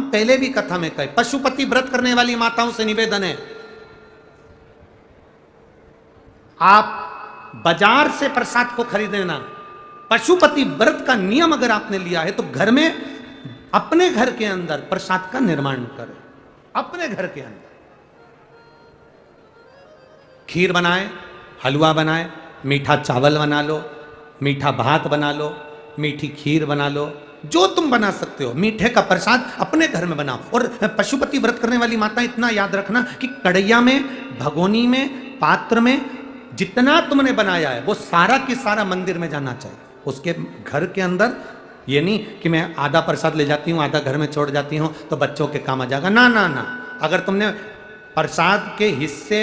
पहले भी कथा में कहे, पशुपति व्रत करने वाली माताओं से निवेदन है, आप बाजार से प्रसाद को खरीदना। पशुपति व्रत का नियम अगर आपने लिया है तो घर में, अपने घर के अंदर प्रसाद का निर्माण करें। अपने घर के अंदर खीर बनाए, हलवा बनाए, मीठा चावल बना लो, मीठा भात बना लो, मीठी खीर बना लो, जो तुम बना सकते हो। मीठे का प्रसाद अपने घर में बनाओ। और पशुपति व्रत करने वाली माता इतना याद रखना कि कढ़ैया में, भगोनी में, पात्र में जितना तुमने बनाया है वो सारा की सारा मंदिर में जाना चाहिए। उसके घर के अंदर ये नहीं कि मैं आधा प्रसाद ले जाती हूँ, आधा घर में छोड़ जाती हूँ तो बच्चों के काम आ जाएगा। ना ना ना, अगर तुमने प्रसाद के हिस्से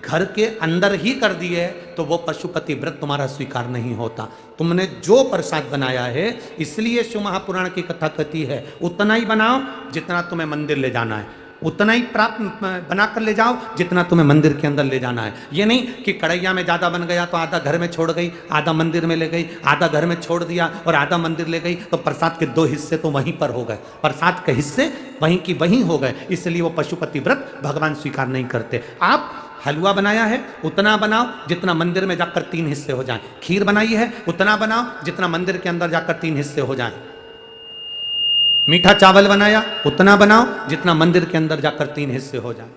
घर के अंदर ही कर दिए तो वो पशुपति व्रत तुम्हारा स्वीकार नहीं होता। तुमने जो प्रसाद बनाया है, इसलिए शिव महापुराण की कथा कहती है उतना ही बनाओ जितना तुम्हें मंदिर ले जाना है, उतना ही प्राप्त बनाकर ले जाओ जितना तुम्हें मंदिर के अंदर ले जाना है। ये नहीं कि कढ़ैया में ज़्यादा बन गया तो आधा घर में छोड़ गई, आधा मंदिर में ले गई, आधा घर में छोड़ दिया और आधा मंदिर ले गई, तो प्रसाद के 2 हिस्से तो वहीं पर हो गए, प्रसाद के हिस्से वहीं की वहीं हो गए। इसलिए वो पशुपति व्रत भगवान स्वीकार नहीं करते। आप हलवा बनाया है उतना बनाओ जितना मंदिर में जाकर 3 हिस्से हो जाएं। खीर बनाई है उतना बनाओ जितना मंदिर के अंदर जाकर 3 हिस्से हो जाएं। मीठा चावल बनाया उतना बनाओ जितना मंदिर के अंदर जाकर 3 हिस्से हो जाए।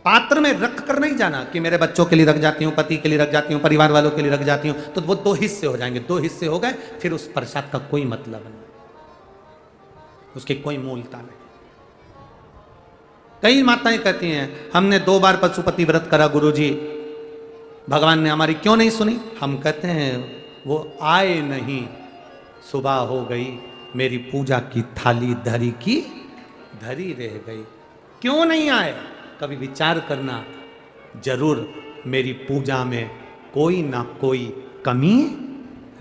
पात्र में रख कर नहीं जाना कि मेरे बच्चों के लिए रख जाती हूँ, पति के लिए रख जाती हूँ, परिवार वालों के लिए रख जाती हूँ, तो वो 2 हिस्से हो जाएंगे। 2 हिस्से हो गए, फिर उस प्रसाद का कोई मतलब नहीं, उसकी कोई मूलता नहीं। कई माताएं कहती हैं हमने 2 बार पशुपति व्रत करा गुरुजी, भगवान ने हमारी क्यों नहीं सुनी। हम कहते हैं वो आए नहीं, सुबह हो गई, मेरी पूजा की थाली धरी की धरी रह गई। क्यों नहीं आए, कभी विचार करना, जरूर मेरी पूजा में कोई ना कोई कमी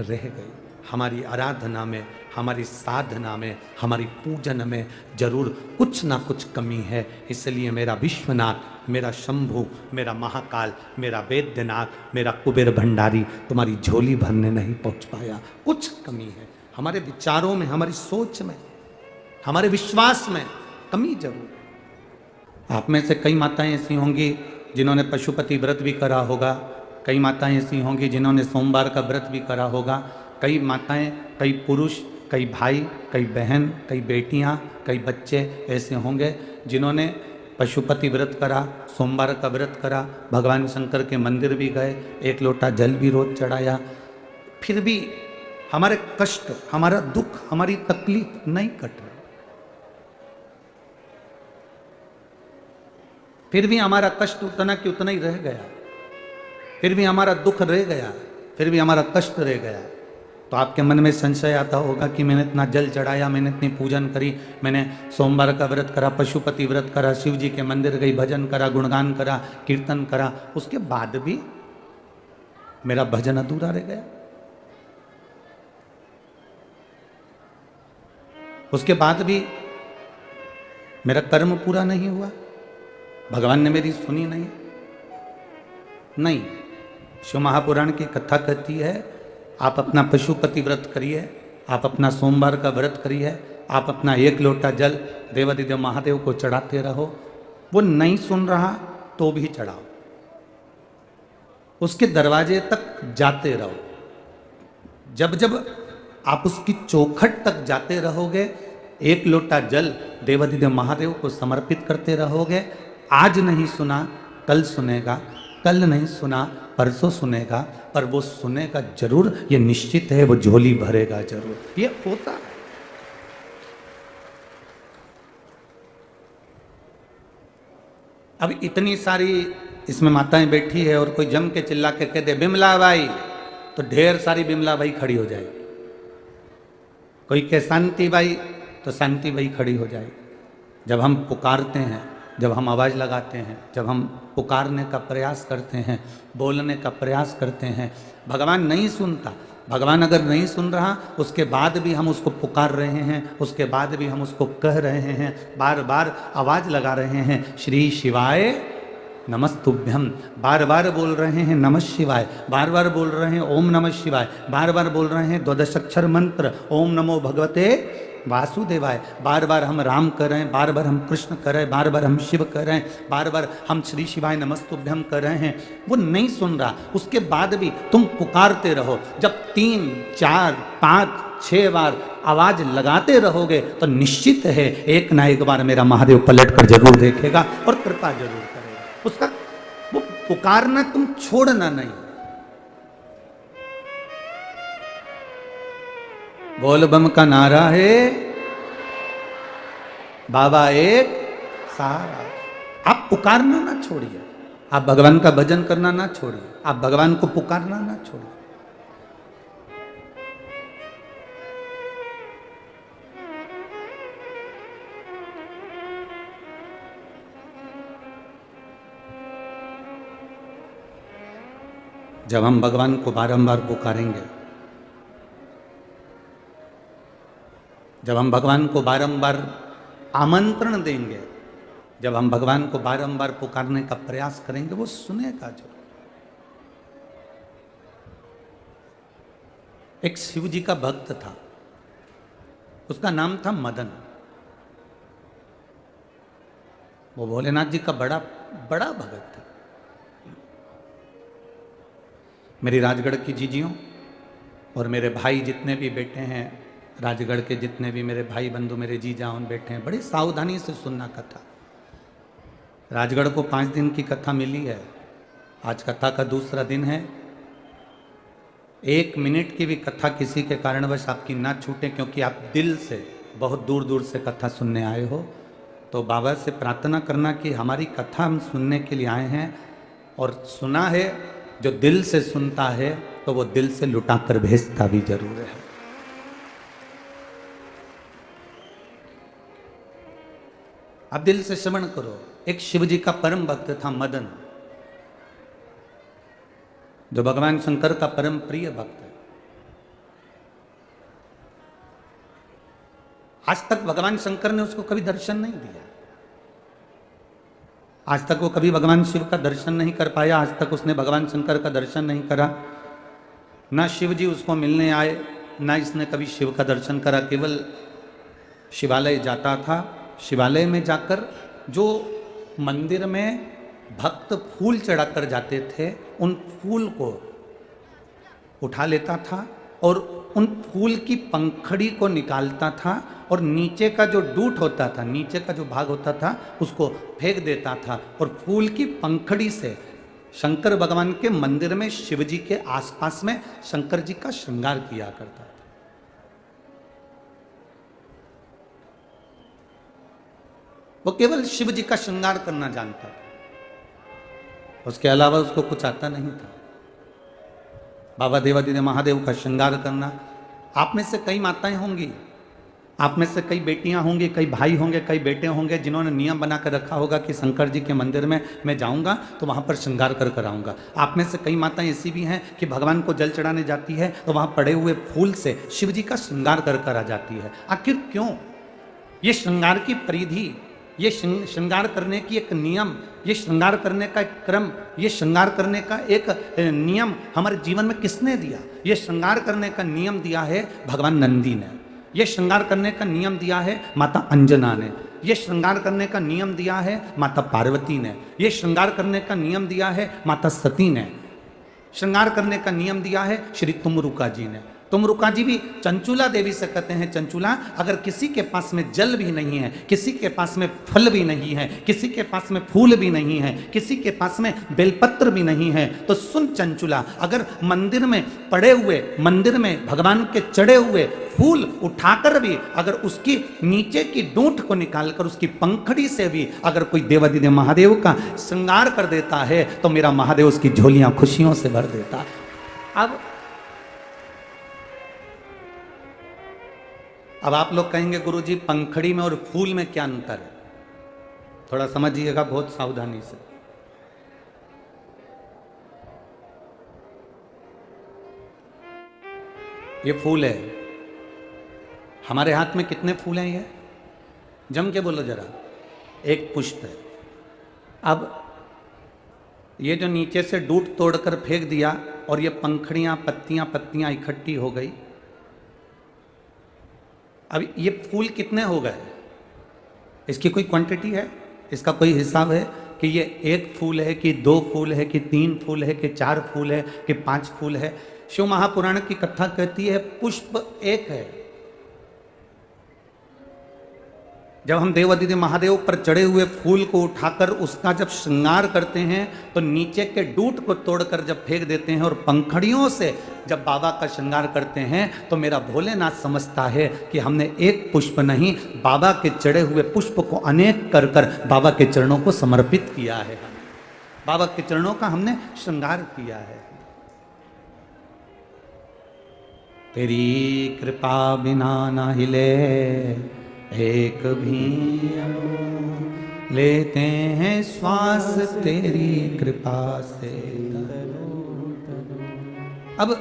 रह गई। हमारी आराधना में, हमारी साधना में, हमारी पूजन में जरूर कुछ ना कुछ कमी है। इसलिए मेरा विश्वनाथ, मेरा शंभु, मेरा महाकाल, मेरा वैद्यनाथ, मेरा कुबेर भंडारी तुम्हारी झोली भरने नहीं पहुंच पाया। कुछ कमी है हमारे विचारों में, हमारी सोच में, हमारे विश्वास में कमी जरूर है। आप में से कई माताएं ऐसी होंगी जिन्होंने पशुपति व्रत भी करा होगा, कई माताएं ऐसी होंगी जिन्होंने सोमवार का व्रत भी करा होगा, कई माताएं, कई पुरुष, कई भाई, कई बहन, कई बेटियां, कई बच्चे ऐसे होंगे जिन्होंने पशुपति व्रत करा, सोमवार का व्रत करा, भगवान शंकर के मंदिर भी गए, 1 लोटा जल भी रोज चढ़ाया, फिर भी हमारे कष्ट, हमारा दुख, हमारी तकलीफ नहीं कट रहा। फिर भी हमारा कष्ट उतना कि उतना ही रह गया, फिर भी हमारा दुख रह गया, फिर भी हमारा कष्ट रह गया। तो आपके मन में संशय आता होगा कि मैंने इतना जल चढ़ाया, मैंने इतनी पूजन करी, मैंने सोमवार का व्रत करा, पशुपति व्रत करा, शिव जी के मंदिर गई, भजन करा, गुणगान करा, कीर्तन करा, उसके बाद भी मेरा भजन अधूरा रह गया, उसके बाद भी मेरा कर्म पूरा नहीं हुआ, भगवान ने मेरी सुनी नहीं। नहीं, शिव महापुराण की कथा कहती है आप अपना पशुपति व्रत करिए, आप अपना सोमवार का व्रत करिए, आप अपना 1 लोटा जल देवादिदेव महादेव को चढ़ाते रहो। वो नहीं सुन रहा तो भी चढ़ाओ, उसके दरवाजे तक जाते रहो। जब जब आप उसकी चौखट तक जाते रहोगे, 1 लोटा जल देवादिदेव महादेव को समर्पित करते रहोगे। आज नहीं सुना कल सुनेगा, कल नहीं सुना परसों सुनेगा, पर वो सुनेगा जरूर, ये निश्चित है, वो झोली भरेगा जरूर, ये होता है। अब इतनी सारी इसमें माताएं बैठी है और कोई जम के चिल्ला के कह दे बिमला बाई, तो ढेर सारी बिमला बाई खड़ी हो जाएगी। कोई कहे शांति बाई, तो शांति बाई खड़ी हो जाएगी। जब हम पुकारते हैं, जब हम आवाज़ लगाते हैं, जब हम पुकारने का प्रयास करते हैं, बोलने का प्रयास करते हैं, भगवान नहीं सुनता। भगवान अगर नहीं सुन रहा, उसके बाद भी हम उसको पुकार रहे हैं, उसके बाद भी हम उसको कह रहे हैं, बार बार आवाज़ लगा रहे हैं, श्री शिवाय नमस्तुभ्यम, बार बार बोल रहे हैं नमः शिवाय, बार बार बोल रहे हैं ओम नमः शिवाय, बार बार बोल रहे हैं 12 अक्षर मंत्र ओम नमो भगवते वासुदेवाय। बार बार हम राम कर रहे हैं, बार बार हम कृष्ण कर रहे हैं, बार बार हम शिव कर रहे हैं, बार बार हम श्री शिवाय नमस्तुभ्यम कर रहे हैं, वो नहीं सुन रहा। उसके बाद भी तुम पुकारते रहो। जब 3, 4, 5, 6 बार आवाज लगाते रहोगे तो निश्चित है एक ना एक बार मेरा महादेव पलट कर जरूर देखेगा और कृपा जरूर करेगा। उसका वो पुकारना तुम छोड़ना नहीं। बोल बम का नारा है, बाबा एक सहारा। आप पुकारना ना छोड़िए, आप भगवान का भजन करना ना छोड़िए, आप भगवान को पुकारना ना छोड़िए। जब हम भगवान को बारंबार पुकारेंगे, जब हम भगवान को बारंबार आमंत्रण देंगे, जब हम भगवान को बारंबार पुकारने का प्रयास करेंगे, वो सुनेगा जरूर। एक शिव जी का भक्त था, उसका नाम था मदन। वो भोलेनाथ जी का बड़ा बड़ा भगत था। मेरी राजगढ़ की जीजियों और मेरे भाई जितने भी बैठे हैं, राजगढ़ के जितने भी मेरे भाई बंधु, मेरे जीजा उन बैठे हैं, बड़ी सावधानी से सुनना कथा। राजगढ़ को 5 दिन की कथा मिली है, आज कथा का दूसरा दिन है। 1 मिनट की भी कथा किसी के कारणवश आपकी ना छूटे, क्योंकि आप दिल से बहुत दूर दूर से कथा सुनने आए हो। तो बाबा से प्रार्थना करना कि हमारी कथा हम सुनने के लिए आए हैं, और सुना है जो दिल से सुनता है तो वो दिल से लुटा कर भेजता भी जरूर है। आप दिल से श्रवण करो। एक शिव जी का परम भक्त था मदन, जो भगवान शंकर का परम प्रिय भक्त है। आज तक भगवान शंकर ने उसको कभी दर्शन नहीं दिया, आज तक वो कभी भगवान शिव का दर्शन नहीं कर पाया, आज तक उसने भगवान शंकर का दर्शन नहीं करा। ना शिव जी उसको मिलने आए, ना इसने कभी शिव का दर्शन करा। केवल शिवालय जाता था, शिवालय में जाकर जो मंदिर में भक्त फूल चढ़ाकर जाते थे, उन फूल को उठा लेता था और उन फूल की पंखड़ी को निकालता था, और नीचे का जो डूट होता था, नीचे का जो भाग होता था, उसको फेंक देता था, और फूल की पंखड़ी से शंकर भगवान के मंदिर में शिव जी के आसपास में शंकर जी का श्रृंगार किया करता था। वो केवल शिव जी का श्रृंगार करना जानता था, उसके अलावा उसको कुछ आता नहीं था। बाबा देवादिदेव महादेव का श्रृंगार करना। आप में से कई माताएं होंगी, आप में से कई बेटियां होंगी, कई भाई होंगे, कई बेटे होंगे, जिन्होंने नियम बना कर रखा होगा कि शंकर जी के मंदिर में मैं जाऊंगा तो वहां पर श्रृंगार कर कर आऊंगा। आप में से कई माताएं ऐसी भी हैं कि भगवान को जल चढ़ाने जाती है तो वहां पड़े हुए फूल से शिव जी का श्रृंगार कर कर आ जाती है। आखिर क्यों? ये श्रृंगार की परिधि, ये श्रृंगार करने की एक नियम, ये श्रृंगार करने का एक क्रम, ये श्रृंगार करने का एक नियम हमारे जीवन में किसने दिया? ये श्रृंगार करने का नियम दिया है भगवान नंदी ने, ये श्रृंगार करने का नियम दिया है माता अंजना ने, ये श्रृंगार करने का नियम दिया है माता पार्वती ने, ये श्रृंगार करने का नियम दिया है माता सती ने, श्रृंगार करने का नियम दिया है श्री तुमरुका जी ने। तुमरुका जी भी चंचुला देवी से कहते हैं, चंचुला अगर किसी के पास में जल भी नहीं है, किसी के पास में फल भी नहीं है, किसी के पास में फूल भी नहीं है, किसी के पास में बेलपत्र भी नहीं है, तो सुन चंचुला, अगर मंदिर में पड़े हुए, मंदिर में भगवान के चढ़े हुए फूल उठाकर भी अगर उसकी नीचे की डूंठ को निकालकर उसकी पंखड़ी से भी अगर कोई देवादिदेव महादेव का श्रृंगार कर देता है तो मेरा महादेव उसकी झोलियां खुशियों से भर देता है। अब आप लोग कहेंगे गुरुजी पंखड़ी में और फूल में क्या अंतर है? थोड़ा समझिएगा बहुत सावधानी से। ये फूल है, हमारे हाथ में कितने फूल हैं? ये जम के बोलो जरा। एक पुष्प है। अब ये जो नीचे से डूट तोड़कर फेंक दिया और ये पंखड़ियां, पत्तियां इकट्ठी हो गई, अब ये फूल कितने हो गए, इसकी कोई क्वांटिटी है, इसका कोई हिसाब है कि ये 1 फूल है कि 2 फूल है कि 3 फूल है कि 4 फूल है कि 5 फूल है? शिव महापुराण की कथा कहती है पुष्प एक है। जब हम देवादिदेव महादेव पर चढ़े हुए फूल को उठाकर उसका जब श्रृंगार करते हैं तो नीचे के डूट को तोड़कर जब फेंक देते हैं और पंखड़ियों से जब बाबा का श्रृंगार करते हैं तो मेरा भोलेनाथ समझता है कि हमने एक पुष्प नहीं, बाबा के चढ़े हुए पुष्प को अनेक कर कर बाबा के चरणों को समर्पित किया है। बाबा के चरणों का हमने श्रृंगार किया है। तेरी कृपा बिना ना हिले एक भी लेते हैं श्वास तेरी कृपा से। अब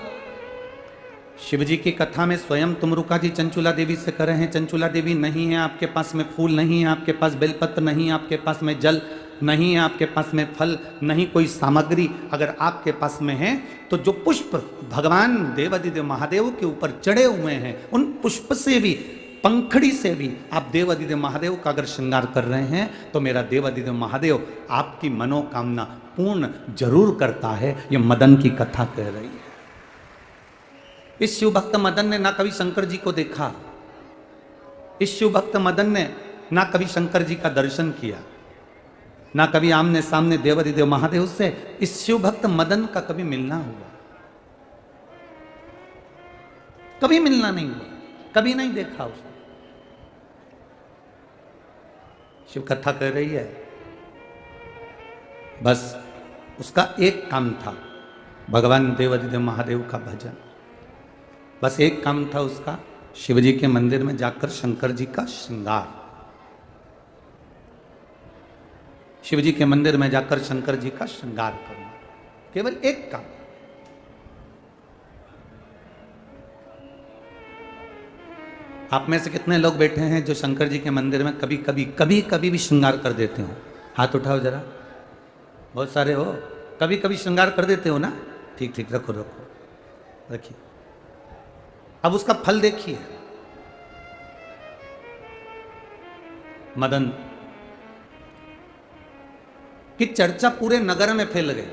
शिव जी की कथा में स्वयं तुमरुका जी चंचुला देवी से कर रहे हैं, चंचुला देवी नहीं है आपके पास में फूल, नहीं है आपके पास बेलपत्र, नहीं है आपके पास में जल, नहीं है आपके पास में फल, नहीं कोई सामग्री अगर आपके पास में है तो जो पुष्प भगवान देवादिदेव महादेव के ऊपर चढ़े हुए हैं उन पुष्प से भी, पंखड़ी से भी आप देवादिदेव महादेव का अगर श्रृंगार कर रहे हैं तो मेरा देवादिदेव महादेव आपकी मनोकामना पूर्ण जरूर करता है। ये मदन की कथा कह रही है। इस शिव भक्त मदन ने ना कभी शंकर जी को देखा, इस शिव भक्त मदन ने ना कभी शंकर जी का दर्शन किया, ना कभी आमने सामने देवादिदेव महादेव से इस शिव भक्त मदन का कभी मिलना हुआ, कभी मिलना नहीं हुआ, कभी नहीं देखा उसने। शिव कथा कह रही है, बस उसका एक काम था भगवान देवादिदेव महादेव का भजन, बस एक काम था उसका शिव जी के मंदिर में जाकर शंकर जी का श्रृंगार, शिव जी के मंदिर में जाकर शंकर जी का श्रृंगार करना, केवल एक काम। आप में से कितने लोग बैठे हैं जो शंकर जी के मंदिर में कभी कभी भी श्रृंगार कर देते हो? हाथ उठाओ जरा। बहुत सारे हो, कभी कभी श्रृंगार कर देते हो ना? ठीक ठीक, रखो रखो, रखिए। अब उसका फल देखिए। मदन की चर्चा पूरे नगर में फैल गई,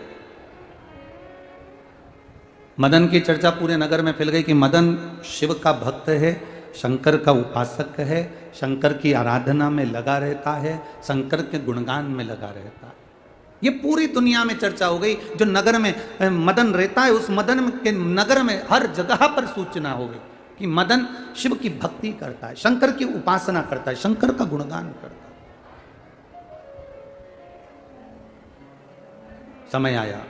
मदन की चर्चा पूरे नगर में फैल गई कि मदन शिव का भक्त है, शंकर का उपासक है, शंकर की आराधना में लगा रहता है, शंकर के गुणगान में लगा रहता है। ये पूरी दुनिया में चर्चा हो गई। जो नगर में मदन रहता है उस मदन के नगर में हर जगह पर सूचना हो गई कि मदन शिव की भक्ति करता है, शंकर की उपासना करता है, शंकर का गुणगान करता है। समय आया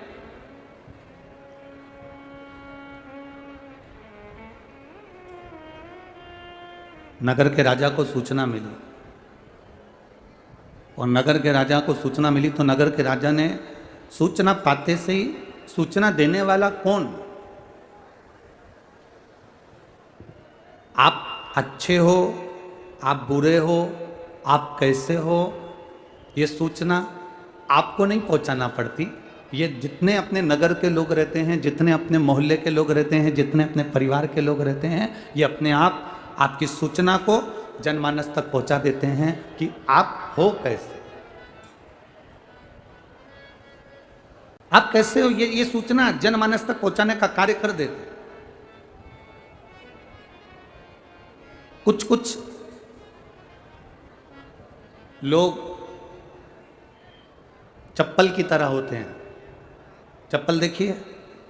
नगर के राजा को सूचना मिली, और नगर के राजा को सूचना मिली तो नगर के राजा ने सूचना पाते से ही, सूचना देने वाला कौन, आप अच्छे हो, आप बुरे हो, आप कैसे हो, ये सूचना आपको नहीं पहुंचाना पड़ती। ये जितने अपने नगर के लोग रहते हैं, जितने अपने मोहल्ले के लोग रहते हैं, जितने अपने परिवार के लोग रहते हैं, ये अपने आप आपकी सूचना को जनमानस तक पहुंचा देते हैं कि आप हो कैसे, आप कैसे हो, ये सूचना जनमानस तक पहुंचाने का कार्य कर देते। कुछ कुछ लोग चप्पल की तरह होते हैं, चप्पल देखिए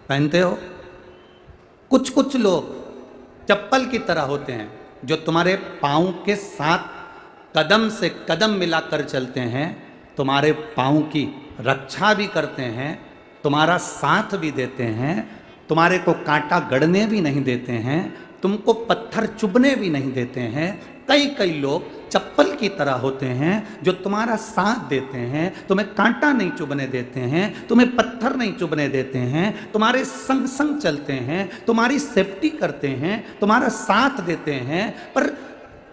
पहनते हो, कुछ कुछ लोग चप्पल की तरह होते हैं जो तुम्हारे पाँव के साथ कदम से कदम मिलाकर चलते हैं, तुम्हारे पाँव की रक्षा भी करते हैं, तुम्हारा साथ भी देते हैं, तुम्हारे को कांटा गड़ने भी नहीं देते हैं, तुमको पत्थर चुभने भी नहीं देते हैं। कई लोग चप्पल की तरह होते हैं जो तुम्हारा साथ देते हैं, तुम्हें कांटा नहीं चुभने देते हैं, तुम्हें पत्थर नहीं चुभने देते हैं, तुम्हारे संग संग चलते हैं, तुम्हारी सेफ्टी करते हैं, तुम्हारा साथ देते हैं। पर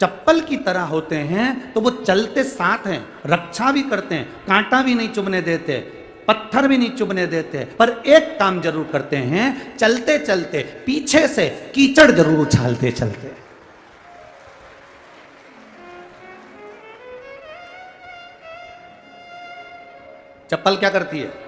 चप्पल की तरह होते हैं तो वो चलते साथ हैं, रक्षा भी करते हैं, कांटा भी नहीं चुभने देते, पत्थर भी नहीं चुभने देते, पर एक काम जरूर करते हैं, चलते चलते पीछे से कीचड़ जरूर उछालते चलते। चप्पल क्या करती है?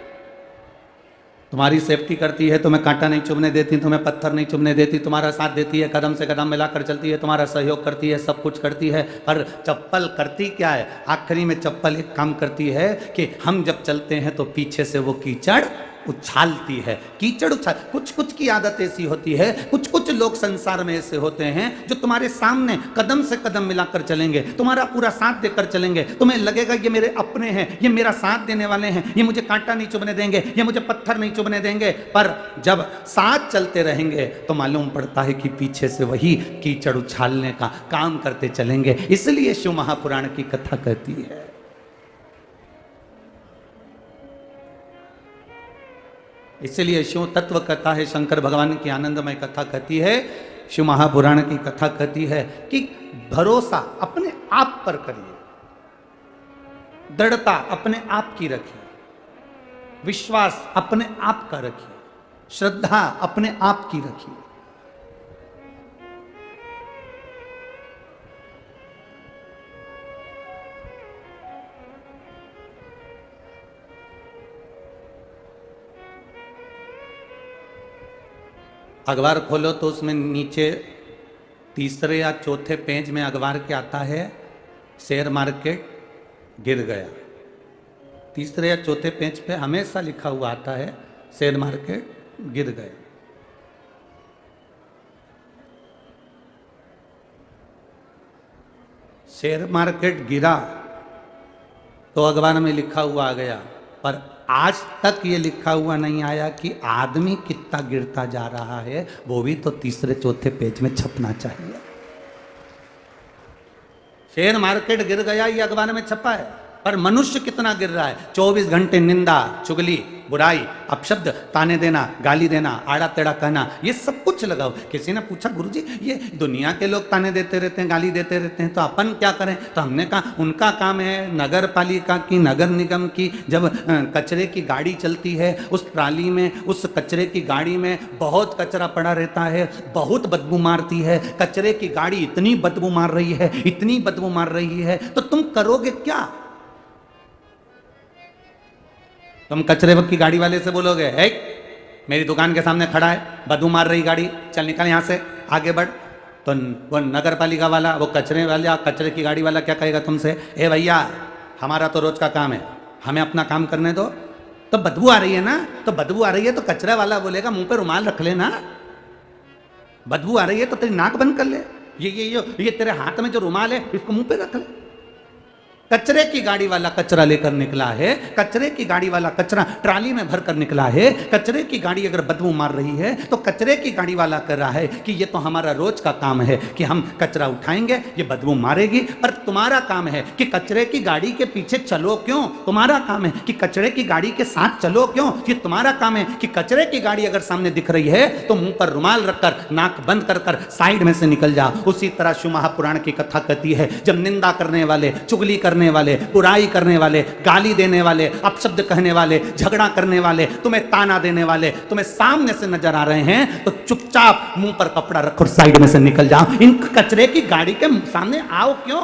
तुम्हारी सेफ्टी करती है, तुम्हें कांटा नहीं चुभने देती, तुम्हें पत्थर नहीं चुभने देती, तुम्हारा साथ देती है, कदम से कदम मिलाकर चलती है, तुम्हारा सहयोग करती है, सब कुछ करती है। पर चप्पल करती क्या है? आखिरी में चप्पल एक काम करती है कि हम जब चलते हैं तो पीछे से वो कीचड़ उछालती है। कीचड़ उछाल, कुछ कुछ की आदत ऐसी होती है, कुछ कुछ लोग संसार में ऐसे होते हैं जो तुम्हारे सामने कदम से कदम मिलाकर चलेंगे, तुम्हारा पूरा साथ देकर चलेंगे। तुम्हें लगेगा ये मेरे अपने हैं, ये मेरा साथ देने वाले हैं, ये मुझे कांटा नहीं चुभने देंगे, ये मुझे पत्थर नहीं चुभने देंगे। पर जब साथ चलते रहेंगे तो मालूम पड़ता है कि पीछे से वही कीचड़ उछालने का काम करते चलेंगे। इसलिए शिव महापुराण की कथा कहती है, इसलिए शिव तत्व कथा है, शंकर भगवान की आनंदमय कथा कहती है, शिव महापुराण की कथा कहती है कि भरोसा अपने आप पर करिए, दृढ़ता अपने आप की रखिए, विश्वास अपने आप का रखिए, श्रद्धा अपने आप की रखिए। अखबार खोलो तो उसमें नीचे तीसरे या चौथे पेज में अखबार के आता है शेयर मार्केट गिर गया। तीसरे या चौथे पेज पे हमेशा लिखा हुआ आता है शेयर मार्केट गिर गया। शेयर मार्केट गिरा तो अखबार में लिखा हुआ आ गया, पर आज तक ये लिखा हुआ नहीं आया कि आदमी कितना गिरता जा रहा है, वो भी तो तीसरे चौथे पेज में छपना चाहिए। शेयर मार्केट गिर गया ये अखबार में छपा है, पर मनुष्य कितना गिर रहा है। 24 घंटे निंदा, चुगली, बुराई, अपशब्द, ताने देना, गाली देना, आड़ा टेढ़ा कहना, ये सब कुछ लगाओ। किसी ने पूछा गुरुजी ये दुनिया के लोग ताने देते रहते हैं, गाली देते रहते हैं, तो अपन क्या करें? तो हमने कहा उनका काम है, नगर पालिका की, नगर निगम की जब कचरे की गाड़ी चलती है, उस ट्राली में, उस कचरे की गाड़ी में बहुत कचरा पड़ा रहता है, बहुत बदबू मारती है, कचरे की गाड़ी इतनी बदबू मार रही है, इतनी बदबू मार रही है, तो तुम करोगे क्या? तुम कचरे की गाड़ी वाले से बोलोगे है मेरी दुकान के सामने खड़ा है, बदबू मार रही गाड़ी, चल निकल यहाँ से, आगे बढ़। तो वो नगर पालिका वाला, वो कचरे वाला, कचरे की गाड़ी वाला क्या कहेगा तुमसे? ए भैया हमारा तो रोज का काम है, हमें अपना काम करने दो। तो बदबू आ रही है ना, तो बदबू आ रही है तो कचरा वाला बोलेगा मुंह पे रुमाल रख ले ना। बदबू आ रही है तो तेरी नाक बंद कर ले, ये तेरे हाथ में जो रुमाल है इसको मुंह पे रख ले। कचरे की गाड़ी वाला कचरा लेकर निकला है, कचरे की गाड़ी वाला कचरा ट्राली में भरकर निकला है, कचरे की गाड़ी अगर बदबू मार रही है तो कचरे की गाड़ी वाला कर रहा है कि ये तो हमारा रोज का काम है कि हम कचरा उठाएंगे, ये बदबू मारेगी। पर तुम्हारा काम है कि कचरे की गाड़ी के पीछे चलो क्यों? तुम्हारा काम है कि कचरे की गाड़ी के साथ चलो क्यों? ये तुम्हारा काम है कि कचरे की गाड़ी अगर सामने दिख रही है तो मुंह पर रुमाल रखकर, नाक बंद कर साइड में से निकल जाओ। उसी तरह शिव महापुराण की कथा कहती है, जब निंदा करने वाले, चुगली करने वाले, बुराई करने वाले, गाली देने वाले, अपशब्द कहने वाले, झगड़ा करने वाले, तुम्हें ताना देने वाले तुम्हें सामने से नजर आ रहे हैं तो चुपचाप मुंह पर कपड़ा रखो, साइड में से निकल जाओ। इन कचरे की गाड़ी के सामने आओ क्यों?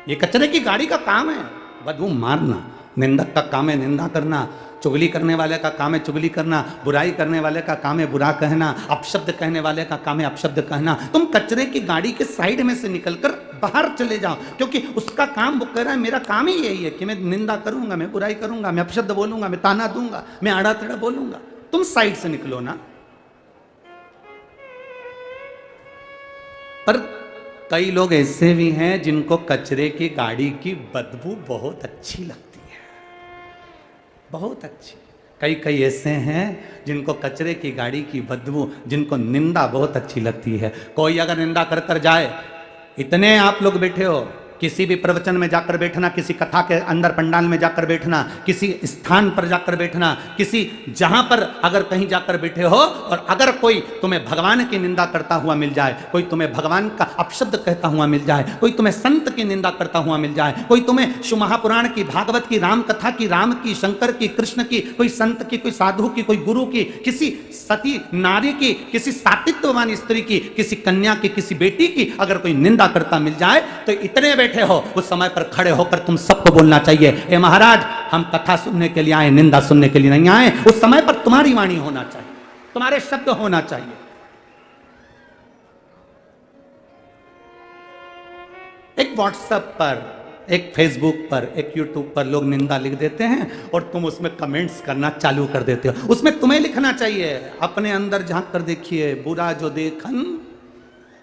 ये कचरे की गाड़ी का काम है बदबू मारना, निंदक का काम है निंदा करना, चुगली करने वाले का काम है चुगली करना, बुराई करने वाले का काम है बुरा कहना, अपशब्द कहने वाले का काम है अपशब्द कहना। तुम कचरे की गाड़ी के साइड में से निकलकर बाहर चले जाओ, क्योंकि उसका काम वो कह रहा है, मेरा काम ही यही है कि मैं निंदा करूंगा, मैं बुराई करूंगा, मैं अपशब्द बोलूंगा, मैं ताना दूंगा, मैं आड़ा टेढ़ा बोलूंगा। तुम साइड से निकलो ना। पर कई लोग ऐसे भी हैं जिनको कचरे की गाड़ी की बदबू बहुत अच्छी लगती है, बहुत अच्छी। कई ऐसे हैं जिनको कचरे की गाड़ी की बदबू, जिनको निंदा बहुत अच्छी लगती है। कोई अगर निंदा कर कर जाए, इतने आप लोग बैठे हो, किसी भी प्रवचन में जाकर बैठना, किसी कथा के अंदर पंडाल में जाकर बैठना, किसी स्थान पर जाकर बैठना, किसी जहां पर अगर कहीं जाकर बैठे हो और अगर कोई तुम्हें भगवान की निंदा करता हुआ मिल जाए, कोई तुम्हें भगवान का अपशब्द कहता हुआ मिल जाए, कोई तुम्हें संत की निंदा करता हुआ मिल जाए, कोई तुम्हें शिव महापुराण की, भागवत की, राम कथा की, राम की, शंकर की, कृष्ण की, कोई संत की, कोई साधु की, कोई गुरु की, किसी सती नारी की, किसी सातित्ववान स्त्री की, किसी कन्या की, किसी बेटी की अगर कोई निंदा करता मिल जाए तो इतने बैठे हो उस समय पर खड़े होकर तुम सबको बोलना चाहिए, ए महाराज हम कथा सुनने के लिए आए, निंदा सुनने के लिए नहीं आए। उस समय पर तुम्हारी वाणी होना चाहिए, तुम्हारे शब्द होना चाहिए। एक व्हाट्सएप पर, एक फेसबुक पर, एक यूट्यूब पर लोग निंदा लिख देते हैं और तुम उसमें कमेंट्स करना चालू कर देते हो। उसमें तुम्हें लिखना चाहिए, अपने अंदर झांक कर देखिए, बुरा जो देखन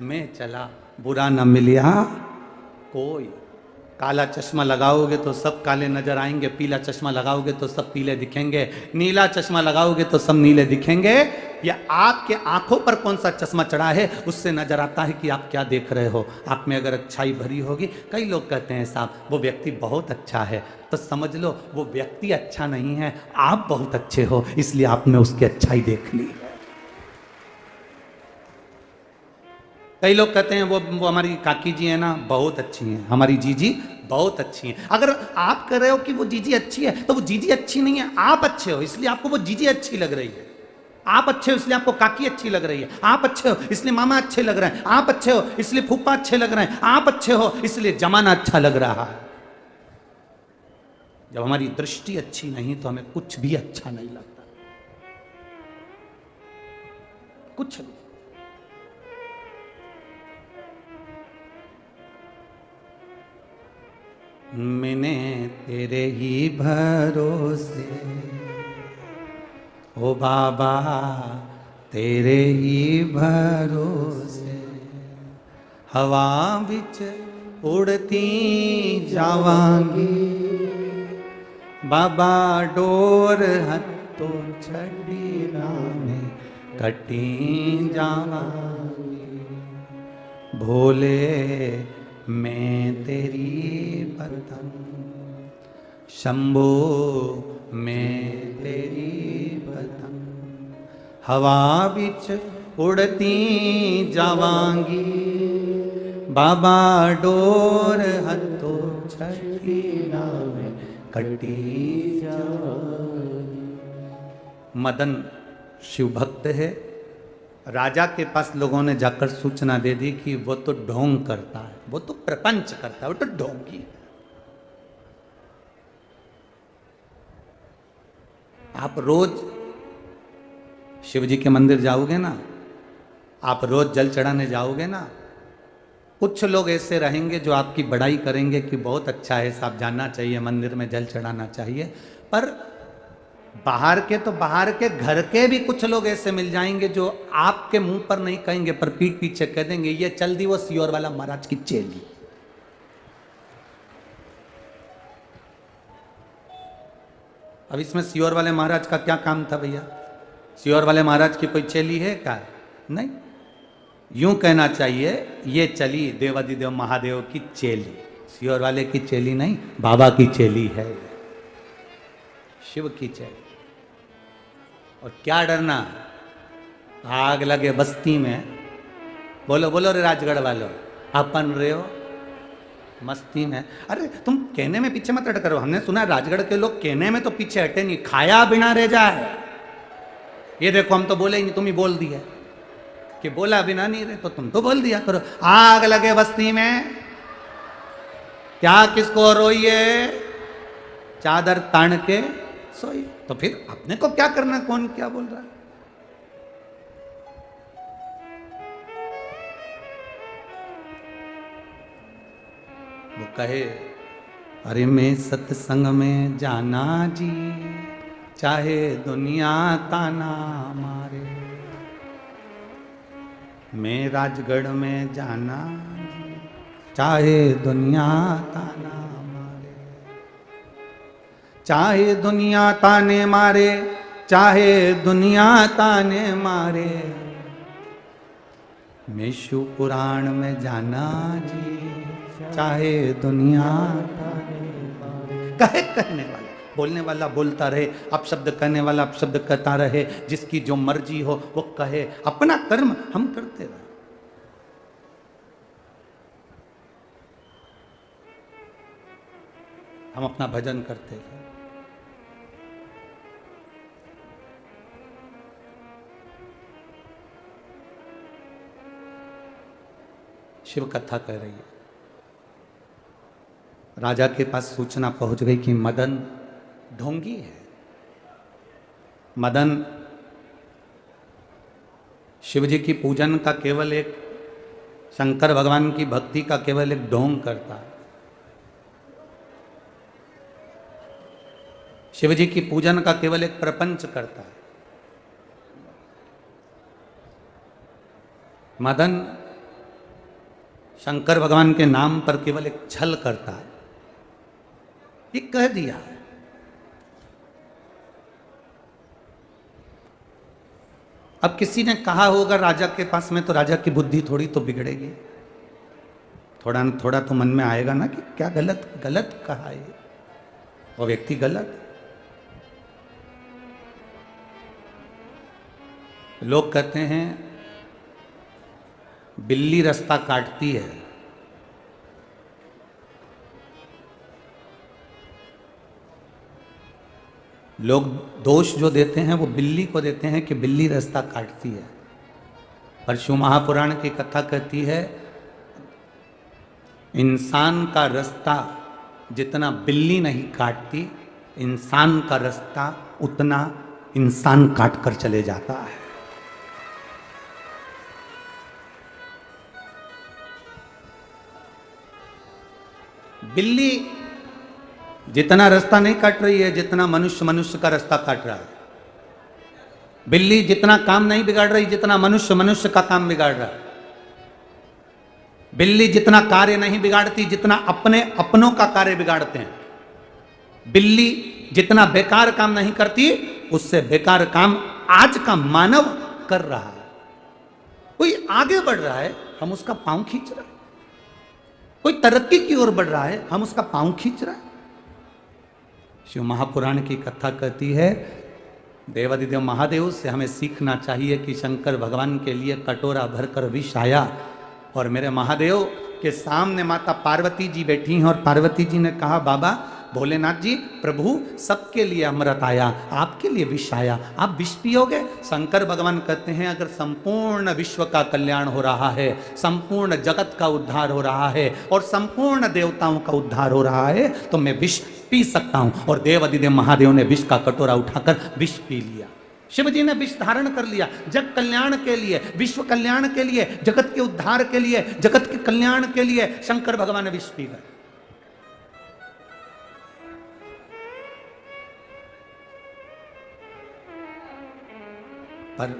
में चला, बुरा न मिलिया कोई। काला चश्मा लगाओगे तो सब काले नजर आएंगे, पीला चश्मा लगाओगे तो सब पीले दिखेंगे, नीला चश्मा लगाओगे तो सब नीले दिखेंगे। या आपके आंखों पर कौन सा चश्मा चढ़ा है उससे नजर आता है कि आप क्या देख रहे हो। आप में अगर अच्छाई भरी होगी, कई लोग कहते हैं साहब वो व्यक्ति बहुत अच्छा है, तो समझ लो वो व्यक्ति अच्छा नहीं है, आप बहुत अच्छे हो, इसलिए आपने उसकी अच्छाई देख ली। कई लोग कहते हैं वो हमारी काकी जी है ना बहुत अच्छी हैं, हमारी जीजी बहुत अच्छी हैं। अगर आप कह रहे हो कि वो जीजी अच्छी है तो वो जीजी अच्छी नहीं है, आप अच्छे हो इसलिए आपको वो जीजी अच्छी लग रही है। आप अच्छे हो इसलिए आपको काकी अच्छी लग रही है, आप अच्छे हो इसलिए मामा अच्छे लग रहे हैं, आप अच्छे हो इसलिए फूफा अच्छे लग रहे हैं, आप अच्छे हो इसलिए जमाना अच्छा लग रहा है। जब हमारी दृष्टि अच्छी नहीं तो हमें कुछ भी अच्छा नहीं लगता, कुछ भी। मैंने तेरे ही भरोसे ओ बाबा तेरे ही भरोसे हवा विच उड़ती जावांगी बाबा डोर हथों छड़ी नामे कटी जावांगी भोले मैं तेरी पतंग शंभो मैं तेरी पतंग हवा बिच उड़ती जावांगी बाबा डोर हथो छठी नावे कटी जावांगी। मदन शिव भक्त है, राजा के पास लोगों ने जाकर सूचना दे दी कि वो तो ढोंग करता है, वो तो प्रपंच करता है, वो तो ढोंगी है। आप रोज शिव जी के मंदिर जाओगे ना, आप रोज जल चढ़ाने जाओगे ना, कुछ लोग ऐसे रहेंगे जो आपकी बड़ाई करेंगे कि बहुत अच्छा है साहब, जाना चाहिए मंदिर में जल चढ़ाना चाहिए। पर बाहर के तो बाहर के, घर के भी कुछ लोग ऐसे मिल जाएंगे जो आपके मुंह पर नहीं कहेंगे पर पीठ पीछे कह देंगे ये चल दी वो सियोर वाला महाराज की चेली। अब इसमें सियोर वाले महाराज का क्या काम था भैया? सियोर वाले महाराज की कोई चेली है क्या? नहीं, यूं कहना चाहिए ये चली देवादिदेव महादेव की चेली, सियोर वाले की चेली नहीं, बाबा की चेली है, शिव की चेली। और क्या डरना, आग लगे बस्ती में, बोलो बोलो रे राजगढ़ वालों, अपन रहे हो मस्ती में। अरे तुम कहने में पीछे मत हट करो, हमने सुना है राजगढ़ के लोग कहने में तो पीछे हटे नहीं, खाया बिना रह जाए। ये देखो हम तो बोले ही नहीं, तुम ही बोल दिया कि बोला बिना नहीं रहे, तो तुम तो बोल दिया करो। आग लगे बस्ती में, क्या किसको रोइए, चादर तान के सोइए। तो फिर अपने को क्या करना, कौन क्या बोल रहा है? वो कहे अरे मैं सत्संग में जाना जी, चाहे दुनिया ताना मारे, मैं राजगढ़ में जाना जी, चाहे दुनिया ताना मारे, चाहे दुनिया ताने मारे, चाहे दुनिया ताने मारे, मैं शिव पुराण में जाना जी, चाहे दुनिया कहे कहने वाला, बोलने वाला बोलता रहे, अपशब्द कहने वाला अपशब्द कहता रहे, जिसकी जो मर्जी हो वो कहे, अपना कर्म हम करते रहे। हम अपना भजन करते रहे। शिव कथा कह रही है, राजा के पास सूचना पहुंच गई कि मदन ढोंगी है। मदन शिव जी की पूजन का केवल एक, शंकर भगवान की भक्ति का केवल एक ढोंग करता है। शिव जी की पूजन का केवल एक प्रपंच करता है। मदन शंकर भगवान के नाम पर केवल एक छल करता है। ये कह दिया। अब किसी ने कहा होगा राजा के पास में, तो राजा की बुद्धि थोड़ी तो बिगड़ेगी, थोड़ा न थोड़ा तो मन में आएगा ना कि क्या गलत गलत कहा है, वो व्यक्ति गलत। लोग कहते हैं बिल्ली रास्ता काटती है, लोग दोष जो देते हैं वो बिल्ली को देते हैं कि बिल्ली रास्ता काटती है। पर शिव महापुराण की कथा कहती है इंसान का रास्ता जितना बिल्ली नहीं काटती, इंसान का रास्ता उतना इंसान काट कर चले जाता है। बिल्ली जितना रास्ता नहीं काट रही है जितना मनुष्य मनुष्य का रास्ता काट रहा है। बिल्ली जितना काम नहीं बिगाड़ रही जितना मनुष्य मनुष्य का काम बिगाड़ रहा है। बिल्ली जितना कार्य नहीं बिगाड़ती जितना अपने अपनों का कार्य बिगाड़ते हैं। बिल्ली जितना बेकार काम नहीं करती उससे बेकार काम आज का मानव कर रहा है। कोई आगे बढ़ रहा है, हम उसका पांव खींच रहे हैं। कोई तरक्की की ओर बढ़ रहा है, हम उसका पांव खींच रहे हैं। शिव महापुराण की कथा कहती है देवादिदेव महादेव से हमें सीखना चाहिए कि शंकर भगवान के लिए कटोरा भरकर विष आया और मेरे महादेव के सामने माता पार्वती जी बैठी हैं और पार्वती जी ने कहा बाबा भोलेनाथ जी प्रभु सबके लिए अमृत आया, आपके लिए विष आया, आप विष पियोगे? शंकर भगवान कहते हैं अगर संपूर्ण विश्व का कल्याण हो रहा है, संपूर्ण जगत का उद्धार हो रहा है और संपूर्ण देवताओं का उद्धार हो रहा है तो मैं विष पी सकता हूं। और देवादिदेव महादेव ने विष का कटोरा उठाकर विष पी लिया। शिव जी ने विष धारण कर लिया जग कल्याण के लिए, विश्व कल्याण के लिए, जगत के उद्धार के लिए, जगत के कल्याण के लिए शंकर भगवान ने विष पी गए। पर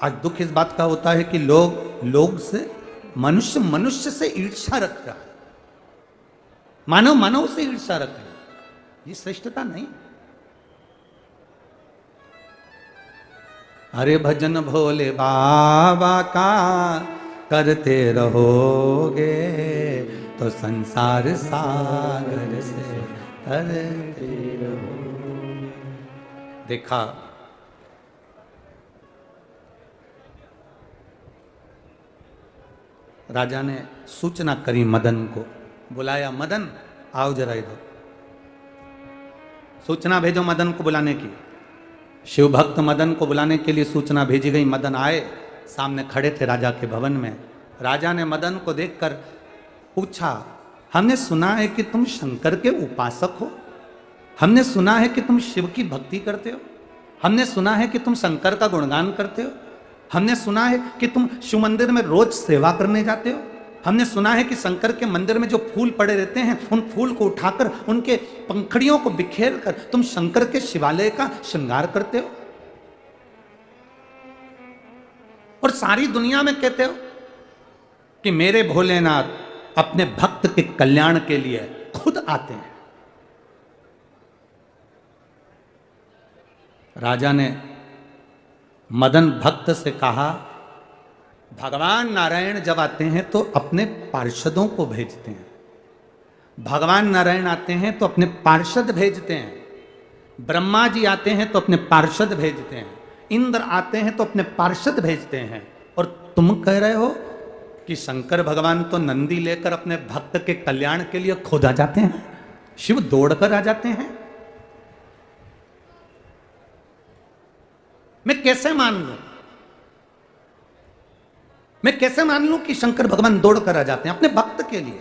आज दुख इस बात का होता है कि लोग से मनुष्य मनुष्य से ईर्ष्या रख रहा है, मानव मानव से ईर्ष्या रख रहा है। ये श्रेष्ठता नहीं। अरे भजन भोले बाबा का करते रहोगे तो संसार सागर से तरते रहोगे। देखा राजा ने सूचना करी, मदन को बुलाया, मदन आओ जरा इधर। सूचना भेजो मदन को बुलाने की। शिव भक्त मदन को बुलाने के लिए सूचना भेजी गई। मदन आए, सामने खड़े थे राजा के भवन में। राजा ने मदन को देखकर पूछा हमने सुना है कि तुम शंकर के उपासक हो, हमने सुना है कि तुम शिव की भक्ति करते हो, हमने सुना है कि तुम शंकर का गुणगान करते हो, हमने सुना है कि तुम शिव मंदिर में रोज सेवा करने जाते हो, हमने सुना है कि शंकर के मंदिर में जो फूल पड़े रहते हैं उन फूल को उठाकर उनके पंखड़ियों को बिखेर कर तुम शंकर के शिवालय का श्रृंगार करते हो और सारी दुनिया में कहते हो कि मेरे भोलेनाथ अपने भक्त के कल्याण के लिए खुद आते हैं। राजा ने मदन भक्त से कहा भगवान नारायण जब आते हैं तो अपने पार्षदों को भेजते हैं। भगवान नारायण आते हैं तो अपने पार्षद भेजते हैं। ब्रह्मा जी आते हैं तो अपने पार्षद भेजते हैं। इंद्र आते हैं तो अपने पार्षद भेजते हैं। और तुम कह रहे हो कि शंकर भगवान तो नंदी लेकर अपने भक्त के कल्याण के लिए खुद आ जाते हैं, शिव दौड़कर आ जाते हैं। मैं कैसे मान लूं, मैं कैसे मान लूं कि शंकर भगवान दौड़कर आ जाते हैं अपने भक्त के लिए।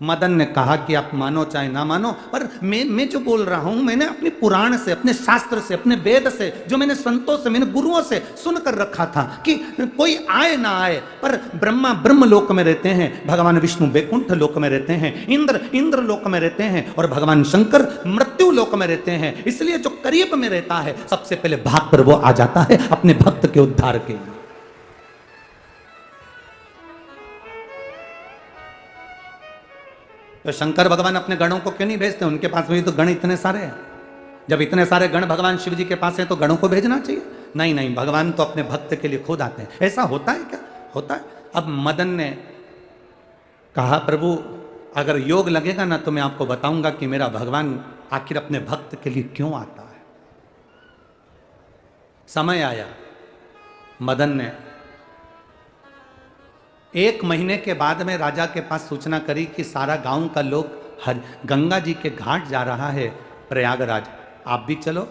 मदन ने कहा कि आप मानो चाहे ना मानो, पर मैं जो बोल रहा हूं मैंने अपने पुराण से, अपने शास्त्र से, अपने वेद से, जो मैंने संतों से, मैंने गुरुओं से सुनकर रखा था कि कोई आए ना आए, पर ब्रह्मा ब्रह्म लोक में रहते हैं, भगवान विष्णु वैकुंठ लोक में रहते हैं, इंद्र लोक में रहते हैं, और भगवान शंकर मृत्यु लोक में रहते हैं। इसलिए जो करीब में रहता है सबसे पहले भाग कर वो आ जाता है अपने भक्त के उद्धार के लिए। तो शंकर भगवान अपने गणों को क्यों नहीं भेजते? उनके पास भी तो गण इतने सारे हैं। जब इतने सारे गण भगवान शिव जी के पास हैं तो गणों को भेजना चाहिए। नहीं नहीं, भगवान तो अपने भक्त के लिए खुद आते हैं। ऐसा होता है क्या? होता है। अब मदन ने कहा प्रभु अगर योग लगेगा ना तो मैं आपको बताऊंगा कि मेरा भगवान आखिर अपने भक्त के लिए क्यों आता है। समय आया, मदन ने 1 महीने के बाद में राजा के पास सूचना करी कि सारा गांव का लोग गंगा जी के घाट जा रहा है प्रयागराज, आप भी चलो।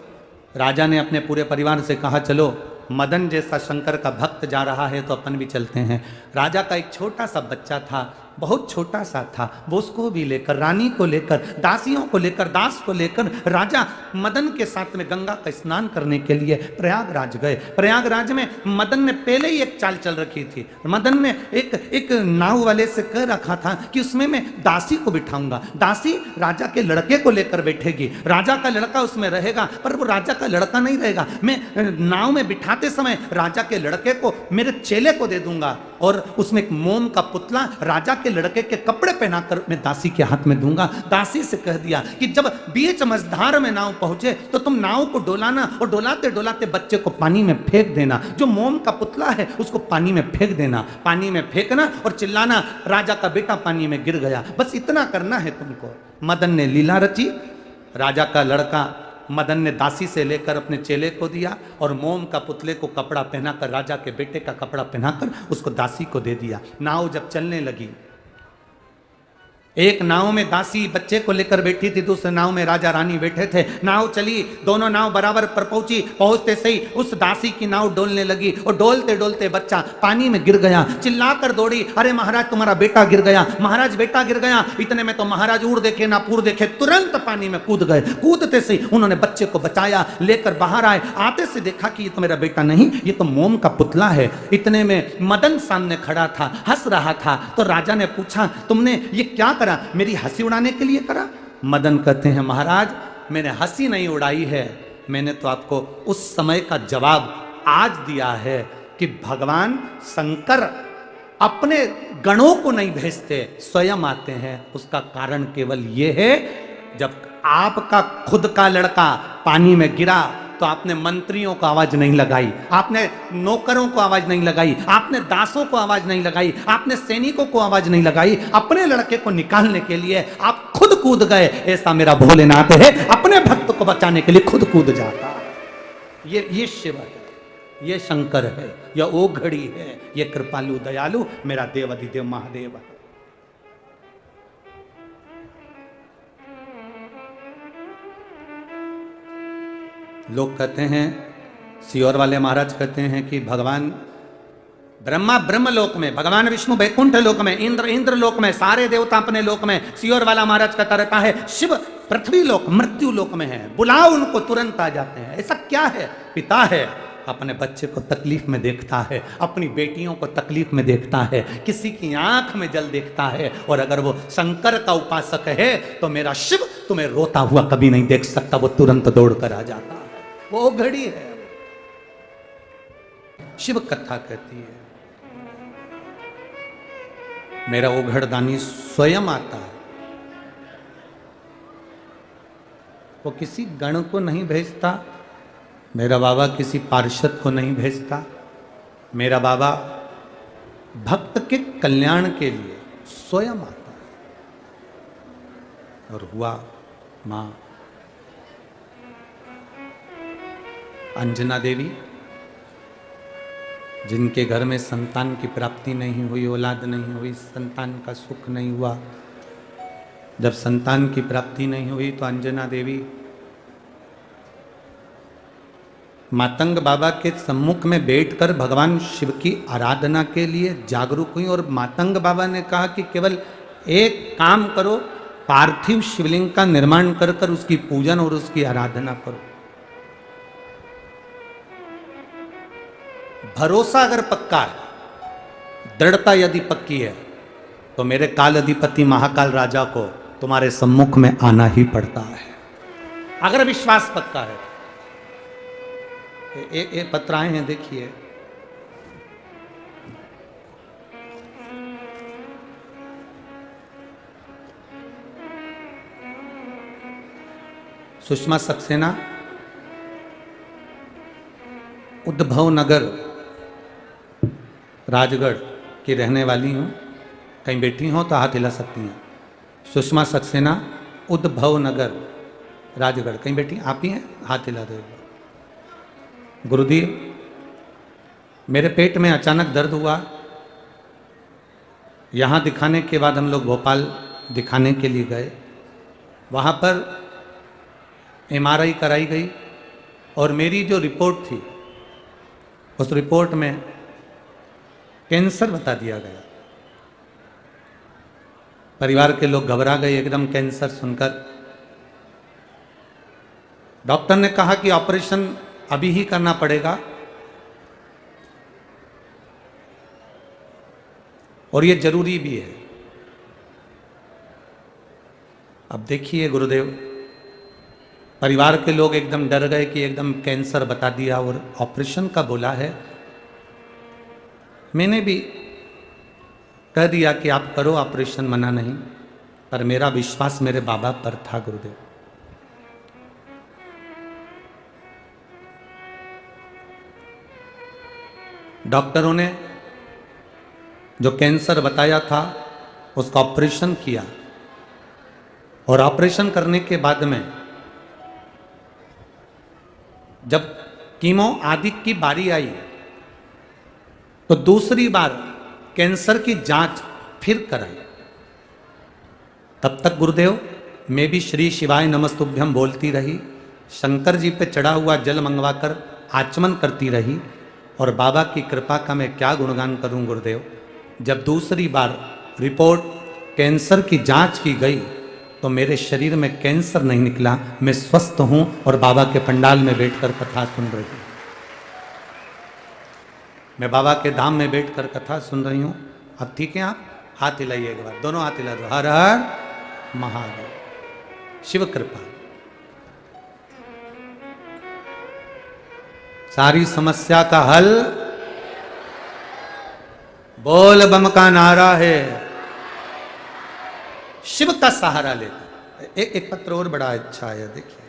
राजा ने अपने पूरे परिवार से कहा चलो, मदन जैसा शंकर का भक्त जा रहा है तो अपन भी चलते हैं। राजा का एक छोटा सा बच्चा था, बहुत छोटा सा था, वो उसको भी लेकर, रानी को लेकर, दासियों को लेकर, दास को लेकर राजा मदन के साथ में गंगा का स्नान करने के लिए प्रयागराज गए। प्रयागराज में मदन ने पहले ही एक चाल चल रखी थी। मदन ने एक नाव वाले से कह रखा था कि उसमें मैं दासी को बिठाऊंगा, दासी राजा के लड़के को लेकर बैठेगी, राजा का लड़का उसमें रहेगा, पर वो राजा का लड़का नहीं रहेगा। मैं नाव में बिठाते समय राजा के लड़के को मेरे चेले को दे दूंगा, और उसमें एक मोम का पुतला राजा के लड़के के कपड़े पहनाकर मैं दासी के हाथ में दूंगा। दासी से कह दिया कि जब बीच मझधार में नाव पहुंचे तो तुम नाव को डोलाना, और डोलाते डोलाते बच्चे को पानी में फेंक देना। जो मोम का पुतला है उसको पानी में फेंक देना, पानी में फेंकना और चिल्लाना राजा का बेटा पानी में गिर गया। बस इतना करना है तुमको। मदन ने लीला रची। राजा का लड़का मदन ने दासी से लेकर अपने चेले को दिया, और मोम का पुतले को कपड़ा पहनाकर, राजा के बेटे का कपड़ा पहनाकर उसको दासी को दे दिया। नाव जब चलने लगी, एक नाव में दासी बच्चे को लेकर बैठी थी, दूसरे नाव में राजा रानी बैठे थे। नाव चली, दोनों नाव बराबर पर पहुंची। पहुंचते से ही उस दासी की नाव डोलने लगी, और डोलते डोलते बच्चा पानी में गिर गया। चिल्लाकर दौड़ी, अरे महाराज तुम्हारा बेटा गिर गया, महाराज बेटा गिर गया। इतने में तो महाराज उड़ देखे ना पूर देखे, तुरंत पानी में कूद गए। कूदते से उन्होंने बच्चे को बचाया, लेकर बाहर आए। आते से देखा कि ये तो मेरा बेटा नहीं, ये तो मोम का पुतला है। इतने में मदन सामने खड़ा था, हंस रहा था। तो राजा ने पूछा तुमने ये क्या करा? मेरी हंसी उड़ाने के लिए करा? मदन कहते हैं महाराज मैंने हंसी नहीं उड़ाई है, मैंने तो आपको उस समय का जवाब आज दिया है कि भगवान शंकर अपने गणों को नहीं भेजते, स्वयं आते हैं। उसका कारण केवल ये है, जब आपका खुद का लड़का पानी में गिरा तो आपने मंत्रियों को आवाज नहीं लगाई, आपने नौकरों को आवाज नहीं लगाई, आपने दासों को आवाज नहीं लगाई, आपने सैनिकों को आवाज नहीं लगाई। अपने लड़के को निकालने के लिए आप खुद कूद गए। ऐसा मेरा भोलेनाथ है, अपने भक्त को बचाने के लिए खुद कूद जाता है। ये शिव है, ये शंकर है, यह ओघड़ी है, ये कृपालु दयालु मेरा देव अधिदेव महादेव है। लोग कहते हैं, सियोर वाले महाराज कहते हैं कि भगवान ब्रह्मा ब्रह्म लोक में, भगवान विष्णु वैकुंठ लोक में, इंद्र लोक में, सारे देवता अपने लोक में। सियोर वाला महाराज कहता रहता है शिव पृथ्वी लोक मृत्यु लोक में है, बुलाओ उनको तुरंत आ जाते हैं। ऐसा क्या है? पिता है, अपने बच्चे को तकलीफ में देखता है, अपनी बेटियों को तकलीफ में देखता है, किसी की आंख में जल देखता है। और अगर वो शंकर का उपासक है तो मेरा शिव तुम्हें रोता हुआ कभी नहीं देख सकता, वो तुरंत दौड़ कर आ जाता है। वो घड़ी है, शिव कथा कहती है मेरा ओघड़दानी स्वयं आता है। वो किसी गण को नहीं भेजता, मेरा बाबा किसी पार्षद को नहीं भेजता। मेरा बाबा भक्त के कल्याण के लिए स्वयं आता है। और हुआ मां अंजना देवी, जिनके घर में संतान की प्राप्ति नहीं हुई, औलाद नहीं हुई, संतान का सुख नहीं हुआ। जब संतान की प्राप्ति नहीं हुई तो अंजना देवी मातंग बाबा के सम्मुख में बैठकर भगवान शिव की आराधना के लिए जागरूक हुई। और मातंग बाबा ने कहा कि केवल एक काम करो, पार्थिव शिवलिंग का निर्माण कर कर उसकी पूजन और उसकी आराधना करो। भरोसा अगर पक्का है, दृढ़ता यदि पक्की है, तो मेरे काल अधिपति महाकाल राजा को तुम्हारे सम्मुख में आना ही पड़ता है। अगर विश्वास पक्का है। एक पत्र आए हैं, देखिए। सुषमा सक्सेना, उद्धव नगर राजगढ़ की रहने वाली हूँ। कहीं बैठी हो तो हाथ हिला सकती हैं। सुषमा सक्सेना, उद्धव नगर राजगढ़। कहीं बैठी आप ही हैं? हाथ हिला दो। गुरुदेव, मेरे पेट में अचानक दर्द हुआ। यहाँ दिखाने के बाद हम लोग भोपाल दिखाने के लिए गए। वहाँ पर MRI कराई गई और मेरी जो रिपोर्ट थी उस रिपोर्ट में कैंसर बता दिया गया। परिवार के लोग घबरा गए एकदम कैंसर सुनकर। डॉक्टर ने कहा कि ऑपरेशन अभी ही करना पड़ेगा और ये जरूरी भी है। अब देखिए गुरुदेव, परिवार के लोग एकदम डर गए कि एकदम कैंसर बता दिया और ऑपरेशन का बोला है। मैंने भी कह दिया कि आप करो ऑपरेशन, मना नहीं, पर मेरा विश्वास मेरे बाबा पर था गुरुदेव। डॉक्टरों ने जो कैंसर बताया था उसका ऑपरेशन किया और ऑपरेशन करने के बाद में जब कीमो आदि की बारी आई तो दूसरी बार कैंसर की जांच फिर कराई। तब तक गुरुदेव मैं भी श्री शिवाय नमस्तुभ्यम बोलती रही, शंकर जी पे चढ़ा हुआ जल मंगवाकर आचमन करती रही। और बाबा की कृपा का मैं क्या गुणगान करूं गुरुदेव। जब दूसरी बार रिपोर्ट कैंसर की जांच की गई तो मेरे शरीर में कैंसर नहीं निकला, मैं स्वस्थ हूं और बाबा के पंडाल में बैठकर कथा सुन रही हूं। मैं बाबा के धाम में बैठकर कथा सुन रही हूं। अब ठीक है, आप हाथ हिलाइए एक बार, दोनों हाथ हिला दो। हर हर महादेव। शिव कृपा। सारी समस्या का हल बोल बम का नारा है। शिव का सहारा लेकर। एक पत्र और बड़ा अच्छा है, देखिए।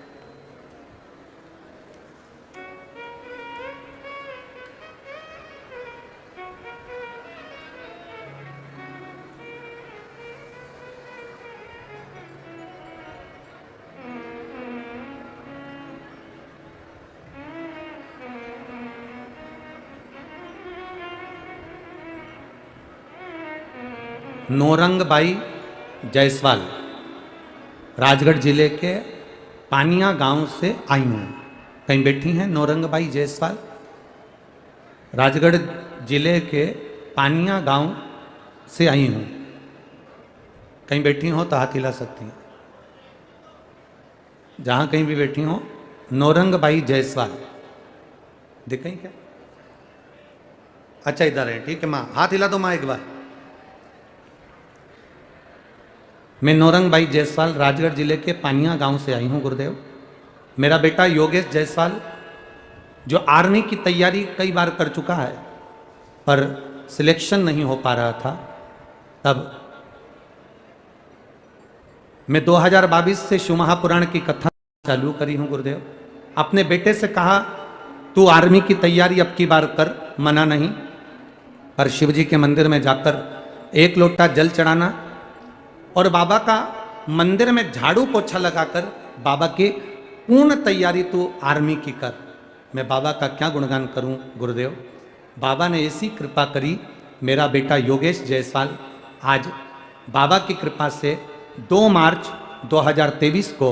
नौरंगबाई जायसवाल राजगढ़ जिले के पानिया गांव से आई हूँ। कहीं बैठी हैं नौरंगबाई जायसवाल? राजगढ़ जिले के पानिया गांव से आई हूँ। कहीं बैठी हो तो हाथ हिला सकती हैं। जहाँ कहीं भी बैठी हो, नौरंगबाई जायसवाल दिख गई क्या? अच्छा इधर है, ठीक है माँ, हाथ हिला दो माँ एक बार। मैं नौरंगबाई जायसवाल राजगढ़ जिले के पानिया गांव से आई हूं गुरुदेव। मेरा बेटा योगेश जायसवाल जो आर्मी की तैयारी कई बार कर चुका है पर सिलेक्शन नहीं हो पा रहा था, तब मैं 2022 से शिव महापुराण की कथा चालू करी हूं गुरुदेव। अपने बेटे से कहा तू आर्मी की तैयारी अब की बार कर, मना नहीं। पर शिव जी के मंदिर में जाकर 1 लोटा जल चढ़ाना और बाबा का मंदिर में झाड़ू पोछा लगाकर बाबा की पूर्ण तैयारी तो आर्मी की कर। मैं बाबा का क्या गुणगान करूं गुरुदेव। बाबा ने ऐसी कृपा करी, मेरा बेटा योगेश जायसवाल आज बाबा की कृपा से 2 मार्च 2023 को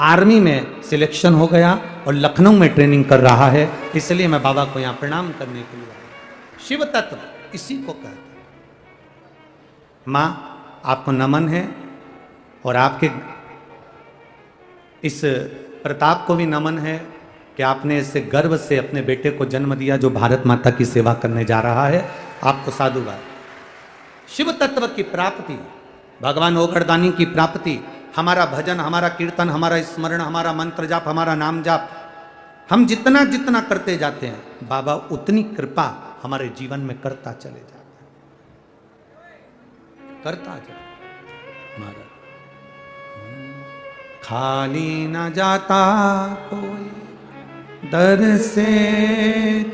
आर्मी में सिलेक्शन हो गया और लखनऊ में ट्रेनिंग कर रहा है। इसलिए मैं बाबा को यहाँ प्रणाम करने के लिए आया। शिव तत्व इसी को कहते हैं। माँ आपको नमन है और आपके इस प्रताप को भी नमन है कि आपने इससे गर्व से अपने बेटे को जन्म दिया जो भारत माता की सेवा करने जा रहा है। आपको साधुवाद। शिव तत्व की प्राप्ति, भगवान ओगड़दानी की प्राप्ति, हमारा भजन, हमारा कीर्तन, हमारा स्मरण, हमारा मंत्र जाप, हमारा नाम जाप, हम जितना जितना करते जाते हैं बाबा उतनी कृपा हमारे जीवन में करता चले जाते हैं, करता जाए। महाराज खाली न जाता कोई दर से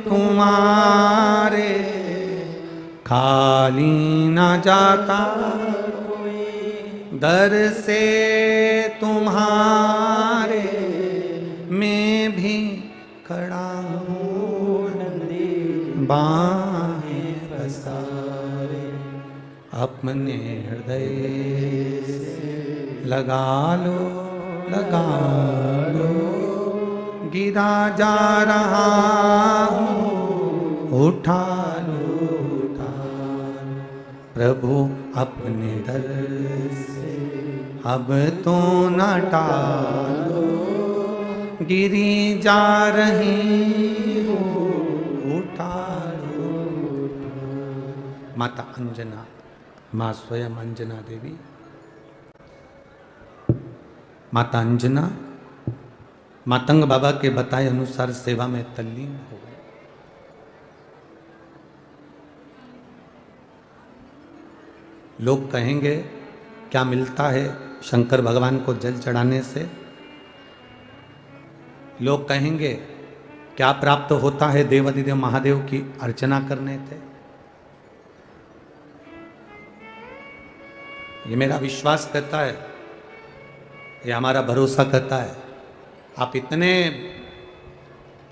तुम्हारे, खाली न जाता कोई दर से तुम्हारे, मैं भी खड़ा हूँ बाहें पसारे, अपने हृदय से लगा लो लगा लो, गिरा जा रहा हूँ उठा लो उठा लो, प्रभु अपने दर से अब तो न टालो, गिरी जा रही हूँ उठा लो। माता अंजना, माँ स्वयं अंजना देवी, माता अंजना मातंग बाबा के बताए अनुसार सेवा में तल्लीन हो गए। लोग कहेंगे क्या मिलता है शंकर भगवान को जल चढ़ाने से, लोग कहेंगे क्या प्राप्त होता है देवाधिदेव महादेव की अर्चना करने से। ये मेरा विश्वास कहता है, ये हमारा भरोसा कहता है। आप इतने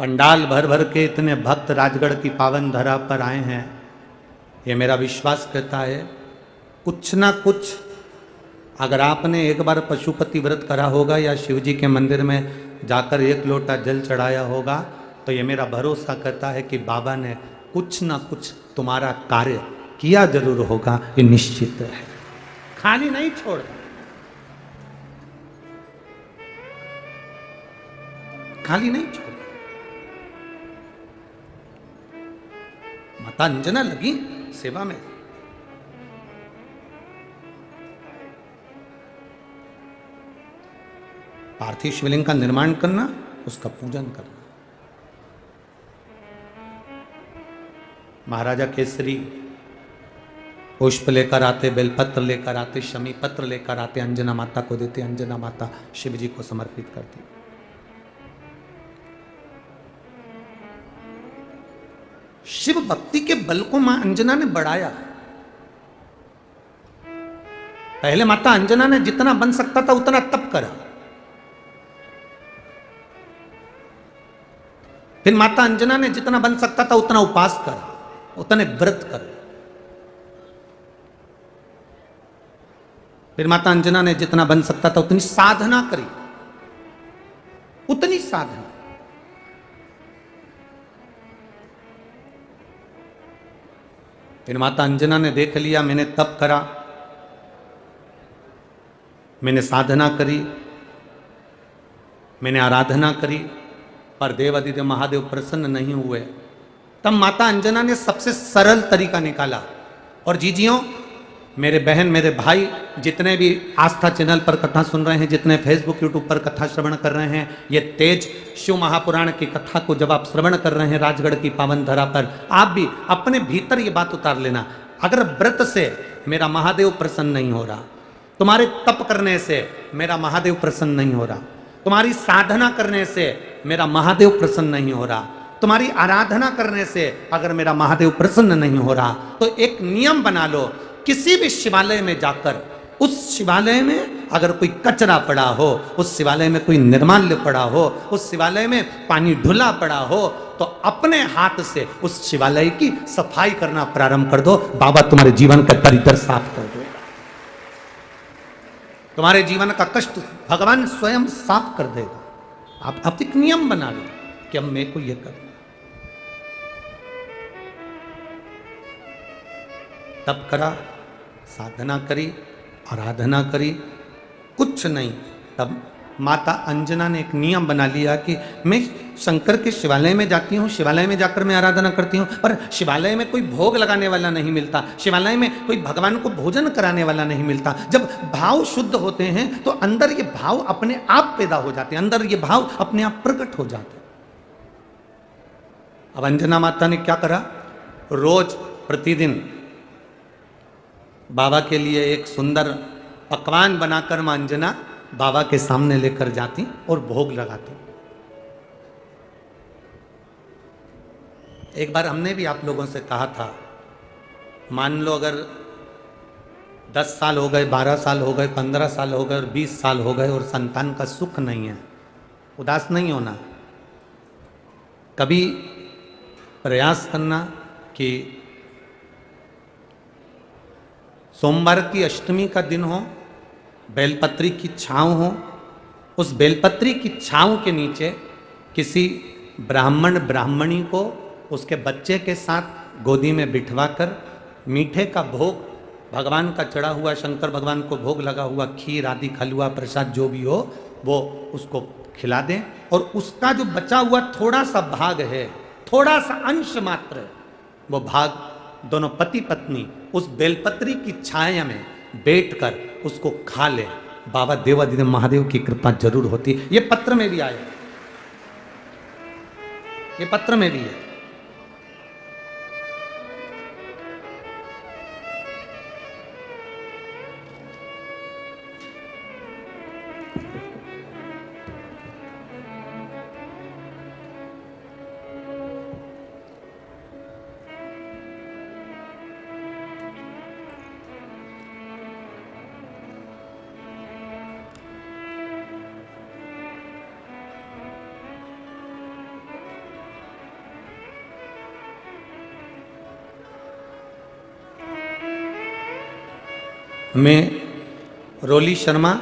पंडाल भर भर के इतने भक्त राजगढ़ की पावन धरा पर आए हैं, ये मेरा विश्वास कहता है कुछ ना कुछ अगर आपने एक बार पशुपति व्रत करा होगा या शिव जी के मंदिर में जाकर 1 लोटा जल चढ़ाया होगा, तो ये मेरा भरोसा कहता है कि बाबा ने कुछ ना कुछ तुम्हारा कार्य किया जरूर होगा। ये निश्चित है, खाली नहीं छोड़, खाली नहीं छोड़। माता अंजना लगी सेवा में। पार्थिव शिवलिंग का निर्माण करना, उसका पूजन करना। महाराजा केसरी पुष्प लेकर आते, बेलपत्र लेकर आते, शमी पत्र लेकर आते, अंजना माता को देते, अंजना माता शिव जी को समर्पित करती। शिव भक्ति के बल को मां अंजना ने बढ़ाया। पहले माता अंजना ने जितना बन सकता था उतना तप करा, फिर माता अंजना ने जितना बन सकता था उतना उपास करा, उतने व्रत करे, फिर माता अंजना ने जितना बन सकता था उतनी साधना करी, उतनी साधना। फिर माता अंजना ने देख लिया मैंने तप करा, मैंने साधना करी, मैंने आराधना करी, पर देवाधिदेव महादेव प्रसन्न नहीं हुए। तब माता अंजना ने सबसे सरल तरीका निकाला। और जीजियों, मेरे बहन, मेरे भाई, जितने भी आस्था चैनल पर कथा सुन रहे हैं, जितने फेसबुक यूट्यूब पर कथा श्रवण कर रहे हैं, ये तेज शिव महापुराण की कथा को जब आप श्रवण कर रहे हैं राजगढ़ की पावन धरा पर, आप भी अपने भीतर ये बात उतार लेना, अगर व्रत से मेरा महादेव प्रसन्न नहीं हो रहा, तुम्हारे तप करने से मेरा महादेव प्रसन्न नहीं हो रहा, तुम्हारी साधना करने से मेरा महादेव प्रसन्न नहीं हो रहा, तुम्हारी आराधना करने से अगर मेरा महादेव प्रसन्न नहीं हो रहा तो एक नियम बना लो, किसी भी शिवालय में जाकर उस शिवालय में अगर कोई कचरा पड़ा हो, उस शिवालय में कोई निर्माल्य पड़ा हो, उस शिवालय में पानी ढुला पड़ा हो, तो अपने हाथ से उस शिवालय की सफाई करना प्रारंभ कर दो। बाबा तुम्हारे जीवन का दरिद्र साफ कर देगा, तुम्हारे जीवन का कष्ट भगवान स्वयं साफ कर देगा। आप एक नियम बना लो कि अब मेरे को ये करना। तप करा, साधना करी, आराधना करी, कुछ नहीं। तब माता अंजना ने एक नियम बना लिया कि मैं शंकर के शिवालय में जाती हूँ, शिवालय में जाकर मैं आराधना करती हूँ, पर शिवालय में कोई भोग लगाने वाला नहीं मिलता, शिवालय में कोई भगवान को भोजन कराने वाला नहीं मिलता। जब भाव शुद्ध होते हैं तो अंदर ये भाव अपने आप पैदा हो जाते हैं, अंदर ये भाव अपने आप प्रकट हो जाते हैं। अब अंजना माता ने क्या करा, रोज प्रतिदिन बाबा के लिए एक सुंदर पकवान बनाकर मां अंजना बाबा के सामने लेकर जाती और भोग लगाती। एक बार हमने भी आप लोगों से कहा था, मान लो अगर 10 साल हो गए, 12 साल हो गए, 15 साल हो गए और 20 साल हो गए और संतान का सुख नहीं है, उदास नहीं होना। कभी प्रयास करना कि सोमवार की अष्टमी का दिन हो, बेलपत्री की छांव हो, उस बेलपत्री की छांव के नीचे किसी ब्राह्मण ब्राह्मणी को उसके बच्चे के साथ गोदी में बिठवाकर मीठे का भोग, भगवान का चढ़ा हुआ, शंकर भगवान को भोग लगा हुआ खीर आदि हलवा प्रसाद जो भी हो वो उसको खिला दें, और उसका जो बचा हुआ थोड़ा सा भाग है, थोड़ा सा अंश मात्र है, वो भाग दोनों पति पत्नी उस बेलपत्री की छाया में बैठकर उसको खा ले। बाबा देवाधिदेव महादेव की कृपा जरूर होती। ये पत्र में भी आया, ये पत्र में भी है। मैं रोली शर्मा,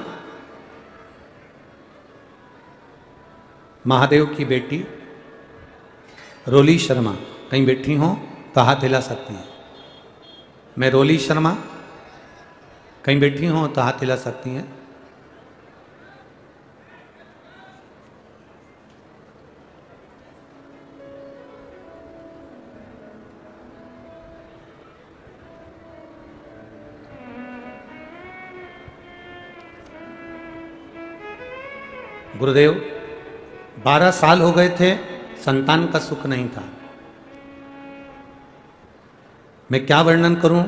महादेव की बेटी रोली शर्मा, कहीं बैठी हो तो हाथ हिला सकती हैं। मैं रोली शर्मा, कहीं बैठी हो तो हाथ हिला सकती हैं। गुरुदेव 12 साल हो गए थे, संतान का सुख नहीं था। मैं क्या वर्णन करूं,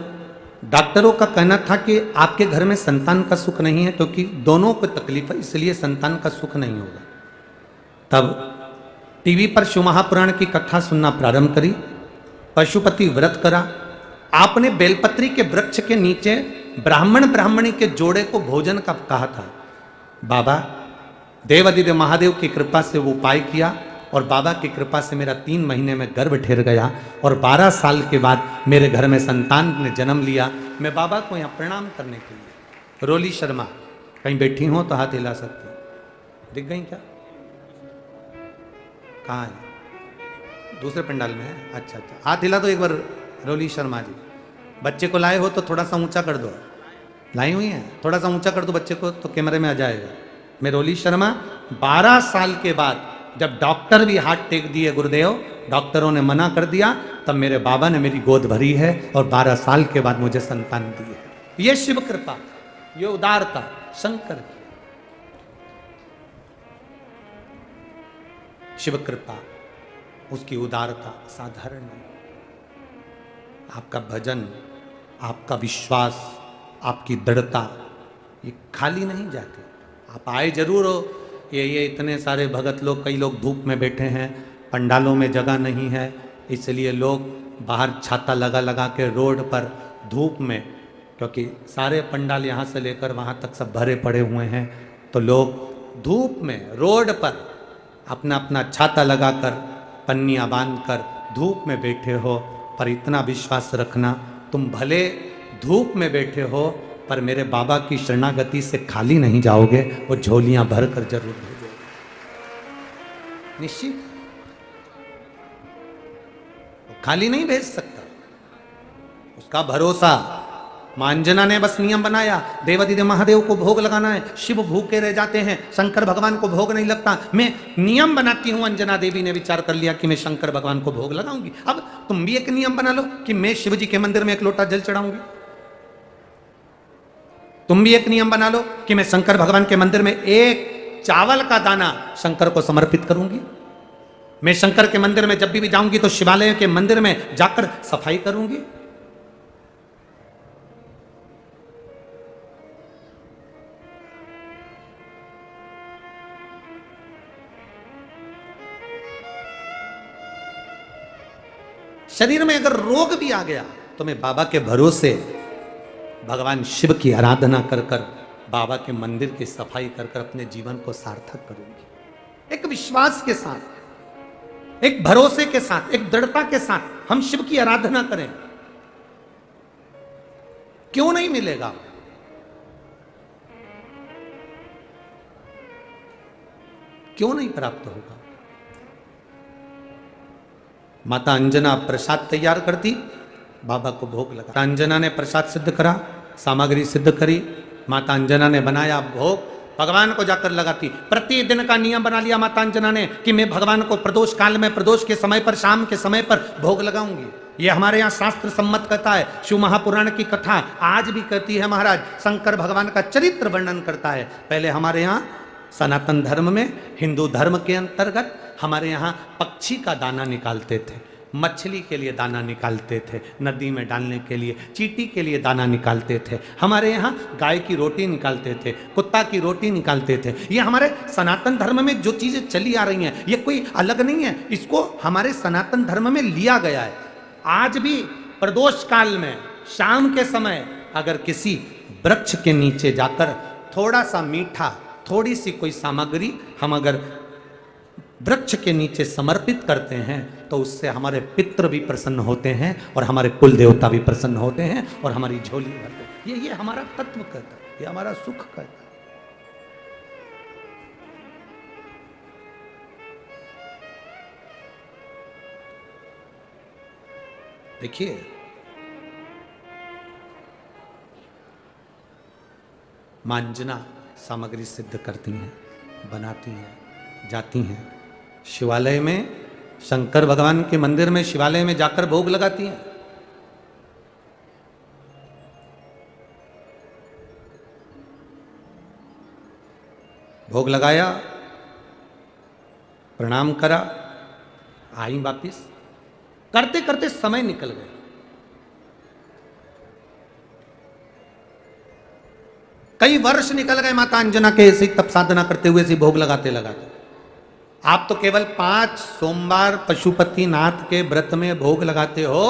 डॉक्टरों का कहना था कि आपके घर में संतान का सुख नहीं है क्योंकि दोनों को तकलीफ है, इसलिए संतान का सुख नहीं होगा। तब टीवी पर शिव महापुराण की कथा सुनना प्रारंभ करी, पशुपति व्रत करा। आपने बेलपत्री के वृक्ष के नीचे ब्राह्मण ब्राह्मणी के जोड़े को भोजन का कहा था। बाबा देवाधिदेव महादेव की कृपा से वो उपाय किया और बाबा की कृपा से मेरा 3 महीने में गर्भ ठहर गया और 12 साल के बाद मेरे घर में संतान ने जन्म लिया। मैं बाबा को यहाँ प्रणाम करने के लिए। रोली शर्मा, कहीं बैठी हो तो हाथ हिला सकती हो। दिख गई क्या? कहाँ है? दूसरे पंडाल में है। अच्छा अच्छा, हाथ हिला दो एक बार रोली शर्मा जी। बच्चे को लाए हो तो थोड़ा सा ऊंचा कर दो। लाई हुई है, थोड़ा सा ऊंचा कर दो बच्चे को तो कैमरे में आ जाएगा। मैं रोली शर्मा 12 साल के बाद जब डॉक्टर भी हाथ टेक दिए, गुरुदेव डॉक्टरों ने मना कर दिया, तब मेरे बाबा ने मेरी गोद भरी है और 12 साल के बाद मुझे संतान दी है। ये शिव कृपा, ये उदारता शंकर की। शिव कृपा, उसकी उदारता साधारण नहीं। आपका भजन, आपका विश्वास, आपकी दृढ़ता ये खाली नहीं जाती। आप आए जरूर हो, ये इतने सारे भगत लोग, कई लोग धूप में बैठे हैं, पंडालों में जगह नहीं है, इसलिए लोग बाहर छाता लगा लगा के रोड पर धूप में, क्योंकि सारे पंडाल यहाँ से लेकर वहाँ तक सब भरे पड़े हुए हैं, तो लोग धूप में रोड पर अपना अपना छाता लगाकर पन्नियाँ बांधकर धूप में बैठे हो। पर इतना विश्वास रखना, तुम भले धूप में बैठे हो पर मेरे बाबा की शरणागति से खाली नहीं जाओगे, वो झोलियां भर कर जरूर भेजोगे, निश्चित। खाली नहीं भेज सकता, उसका भरोसा। मां अंजना ने बस नियम बनाया, देवादिदेव महादेव को भोग लगाना है, शिव भूखे रह जाते हैं, शंकर भगवान को भोग नहीं लगता, मैं नियम बनाती हूं। अंजना देवी ने विचार कर लिया कि मैं शंकर भगवान को भोग लगाऊंगी। अब तुम भी एक नियम बना लो कि मैं शिव जी के मंदिर में एक लोटा जल चढ़ाऊंगी। तुम भी एक नियम बना लो कि मैं शंकर भगवान के मंदिर में एक चावल का दाना शंकर को समर्पित करूंगी। मैं शंकर के मंदिर में जब भी जाऊंगी तो शिवालय के मंदिर में जाकर सफाई करूंगी। शरीर में अगर रोग भी आ गया तो मैं बाबा के भरोसे भगवान शिव की आराधना कर कर, बाबा के मंदिर की सफाई कर कर अपने जीवन को सार्थक करूंगी। एक विश्वास के साथ, एक भरोसे के साथ, एक दृढ़ता के साथ हम शिव की आराधना करें, क्यों नहीं मिलेगा? क्यों नहीं प्राप्त होगा? माता अंजना प्रसाद तैयार करती, बाबा को भोग लगा। अंजना ने प्रसाद सिद्ध करा, सामग्री सिद्ध करी, माता अंजना ने बनाया भोग, भगवान को जाकर लगाती। प्रतिदिन का नियम बना लिया माता अंजना ने कि मैं भगवान को प्रदोष काल में, प्रदोष के समय पर, शाम के समय पर भोग लगाऊंगी। ये हमारे यहाँ शास्त्र सम्मत कथा है। शिव महापुराण की कथा आज भी कहती है महाराज, शंकर भगवान का चरित्र वर्णन करता है। पहले हमारे यहाँ सनातन धर्म में, हिंदू धर्म के अंतर्गत हमारे यहाँ पक्षी का दाना निकालते थे, मछली के लिए दाना निकालते थे, नदी में डालने के लिए, चींटी के लिए दाना निकालते थे। हमारे यहाँ गाय की रोटी निकालते थे, कुत्ता की रोटी निकालते थे। ये हमारे सनातन धर्म में जो चीज़ें चली आ रही हैं, ये कोई अलग नहीं है, इसको हमारे सनातन धर्म में लिया गया है। आज भी प्रदोष काल में शाम के समय अगर किसी वृक्ष के नीचे जाकर थोड़ा सा मीठा, थोड़ी सी कोई सामग्री हम अगर वृक्ष के नीचे समर्पित करते हैं तो उससे हमारे पितृ भी प्रसन्न होते हैं और हमारे कुल देवता भी प्रसन्न होते हैं और हमारी झोली भरते हैं। ये हमारा तत्व कहता है, ये हमारा सुख कहता है। देखिए, मां अंजना सामग्री सिद्ध करती हैं, बनाती हैं, जाती हैं शिवालय में, शंकर भगवान के मंदिर में, शिवालय में जाकर भोग लगाती हैं। भोग लगाया, प्रणाम करा, आई वापिस। करते करते समय निकल गया। कई वर्ष निकल गए माता अंजना के ऐसे तप साधना करते हुए, ऐसे भोग लगाते लगाते। आप तो केवल 5 सोमवार पशुपति नाथ के व्रत में भोग लगाते हो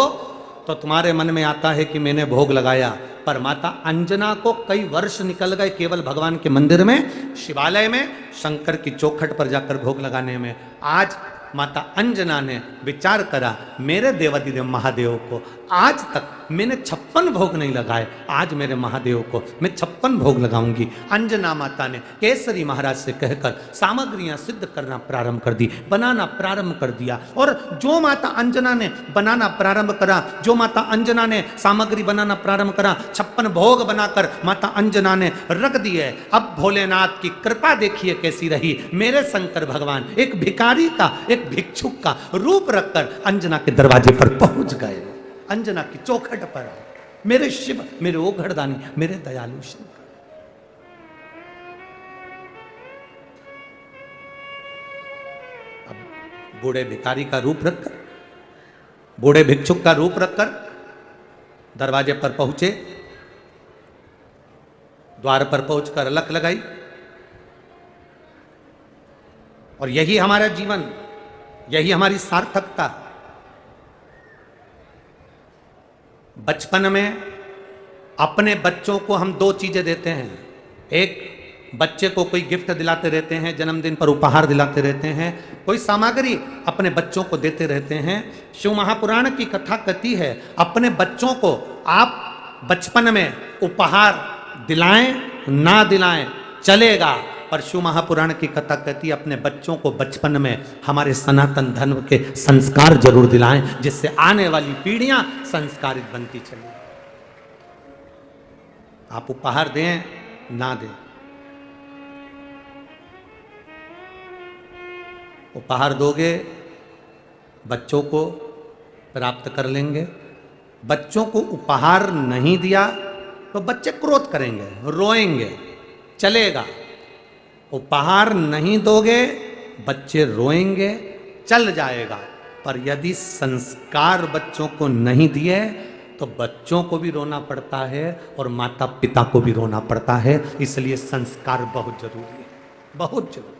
तो तुम्हारे मन में आता है कि मैंने भोग लगाया, पर माता अंजना को कई वर्ष निकल गए केवल भगवान के मंदिर में, शिवालय में, शंकर की चौखट पर जाकर भोग लगाने में। आज माता अंजना ने विचार करा, मेरे देवादिदेव महादेव को आज तक मैंने 56 भोग नहीं लगाए, आज मेरे महादेव को मैं 56 भोग लगाऊंगी। अंजना माता ने केसरी महाराज से कहकर सामग्रियां सिद्ध करना प्रारंभ कर दी, बनाना प्रारंभ कर दिया। और जो माता अंजना ने बनाना प्रारंभ करा, जो माता अंजना ने सामग्री बनाना प्रारंभ करा, 56 भोग बनाकर माता अंजना ने रख दिए। अब भोलेनाथ की कृपा देखिए कैसी रही। मेरे शंकर भगवान एक भिखारी का, एक भिक्षुक का रूप रखकर अंजना के दरवाजे पर पहुंच गए, अंजना की चौखट पर। मेरे शिव, मेरे ओघड़दानी, मेरे दयालु शंकर। अब बूढ़े भिखारी का रूप रखकर, बूढ़े भिक्षुक का रूप रखकर दरवाजे पर पहुंचे, द्वार पर पहुंचकर अलख लगाई। और यही हमारा जीवन, यही हमारी सार्थकता है। बचपन में अपने बच्चों को हम दो चीजें देते हैं। एक, बच्चे को कोई गिफ्ट दिलाते रहते हैं, जन्मदिन पर उपहार दिलाते रहते हैं, कोई सामग्री अपने बच्चों को देते रहते हैं। शिव महापुराण की कथा कहती है अपने बच्चों को आप बचपन में उपहार दिलाएं ना दिलाएं चलेगा, पर शिव महापुराण की कथा कहती है अपने बच्चों को बचपन में हमारे सनातन धर्म के संस्कार जरूर दिलाएं, जिससे आने वाली पीढ़ियां संस्कारित बनती चली। आप उपहार दें ना दें, उपहार दोगे बच्चों को प्राप्त कर लेंगे। बच्चों को उपहार नहीं दिया तो बच्चे क्रोध करेंगे, रोएंगे, चलेगा। उपहार नहीं दोगे बच्चे रोएंगे, चल जाएगा। पर यदि संस्कार बच्चों को नहीं दिए तो बच्चों को भी रोना पड़ता है और माता पिता को भी रोना पड़ता है। इसलिए संस्कार बहुत जरूरी है, बहुत जरूरी।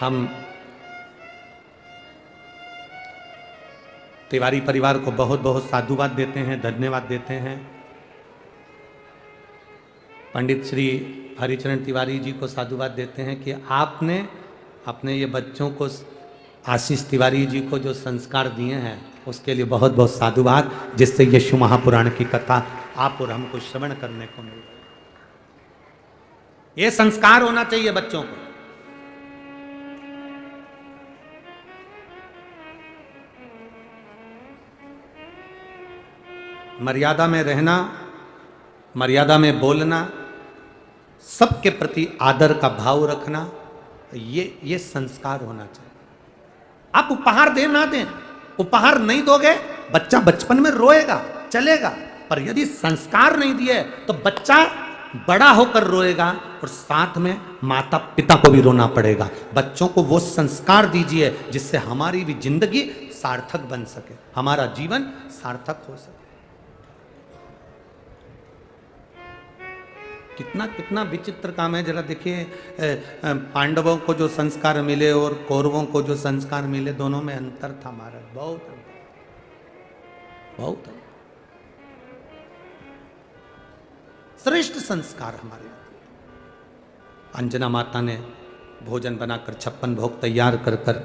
हम तिवारी परिवार को बहुत बहुत साधुवाद देते हैं, धन्यवाद देते हैं। पंडित श्री हरिचरण तिवारी जी को साधुवाद देते हैं कि आपने अपने ये बच्चों को, आशीष तिवारी जी को जो संस्कार दिए हैं उसके लिए बहुत बहुत साधुवाद, जिससे ये शिव महापुराण की कथा आप और हमको श्रवण करने को मिल रही। ये संस्कार होना चाहिए बच्चों को। मर्यादा में रहना, मर्यादा में बोलना, सबके प्रति आदर का भाव रखना, ये संस्कार होना चाहिए। आप उपहार दें ना दें, उपहार नहीं दोगे बच्चा बचपन में रोएगा, चलेगा। पर यदि संस्कार नहीं दिए तो बच्चा बड़ा होकर रोएगा और साथ में माता पिता को भी रोना पड़ेगा। बच्चों को वो संस्कार दीजिए जिससे हमारी भी जिंदगी सार्थक बन सके, हमारा जीवन सार्थक हो सके। कितना कितना विचित्र काम है। जरा देखिए, पांडवों को जो संस्कार मिले और कौरवों को जो संस्कार मिले, दोनों में अंतर था महाराज, बहुत अंतर, बहुत अंतर। श्रेष्ठ संस्कार हमारे यहाँ। अंजना माता ने भोजन बनाकर 56 भोग तैयार कर कर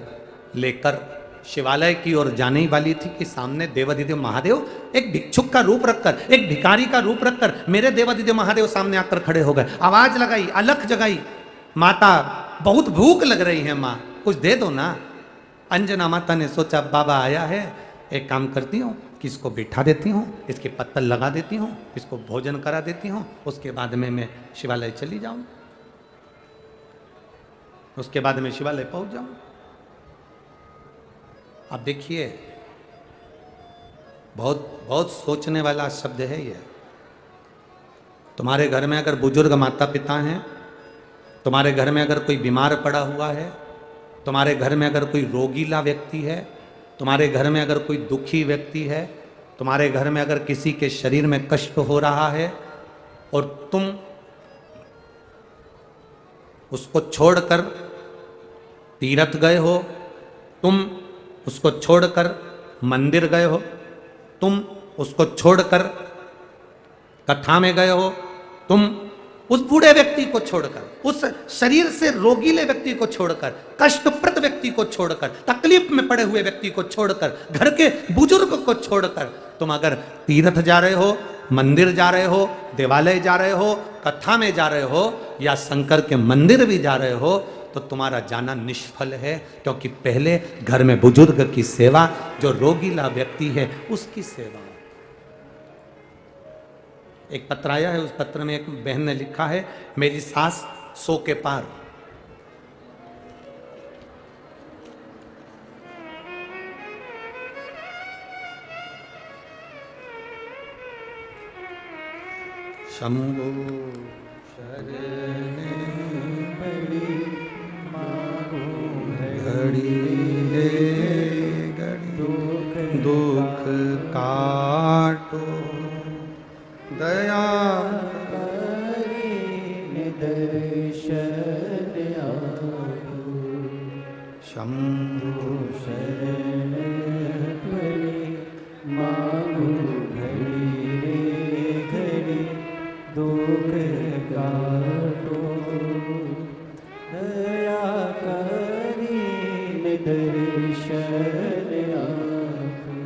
लेकर शिवालय की ओर जाने ही वाली थी कि सामने देवाधिदेव महादेव एक भिक्षुक का रूप रखकर, एक भिखारी का रूप रखकर मेरे देवाधिदेव महादेव सामने आकर खड़े हो गए। आवाज लगाई, अलख जगाई, माता बहुत भूख लग रही है, माँ कुछ दे दो ना। अंजना माता ने सोचा बाबा आया है, एक काम करती हूँ कि इसको बिठा देती हूँ, इसके पत्तल लगा देती हूँ, इसको भोजन करा देती हूँ, उसके बाद में मैं शिवालय चली जाऊँ, उसके बाद में शिवालय पहुँच जाऊँ। आप देखिए, बहुत बहुत सोचने वाला शब्द है ये। तुम्हारे घर में अगर बुजुर्ग माता पिता हैं, तुम्हारे घर में अगर कोई बीमार पड़ा हुआ है, तुम्हारे घर में अगर कोई रोगीला व्यक्ति है, तुम्हारे घर में अगर कोई दुखी व्यक्ति है, तुम्हारे घर में अगर किसी के शरीर में कष्ट हो रहा है और तुम उसको छोड़कर तीर्थ गए हो, तुम उसको छोड़कर मंदिर गए हो, तुम उसको छोड़कर कथा में गए हो, तुम उस बूढ़े व्यक्ति को छोड़कर, उस शरीर से रोगीले व्यक्ति को छोड़कर, कष्टप्रद व्यक्ति को छोड़कर, तकलीफ में पड़े हुए व्यक्ति को छोड़कर, घर के बुजुर्ग को छोड़कर तुम अगर तीर्थ जा रहे हो, मंदिर जा रहे हो, देवालय जा रहे हो, कथा में जा रहे हो या शंकर के मंदिर भी जा रहे हो, तो तुम्हारा जाना निष्फल है। क्योंकि पहले घर में बुजुर्ग की सेवा, जो रोगीला व्यक्ति है उसकी सेवा। एक पत्र आया है, उस पत्र में एक बहन ने लिखा है, मेरी सास 100 के पार। शंभो शरणे बड़ी घड़ी दुख काटो दया शंभु शरण पड़े मांगू घड़ी रे घड़ी दुख काटो दया करी दर्शन आपको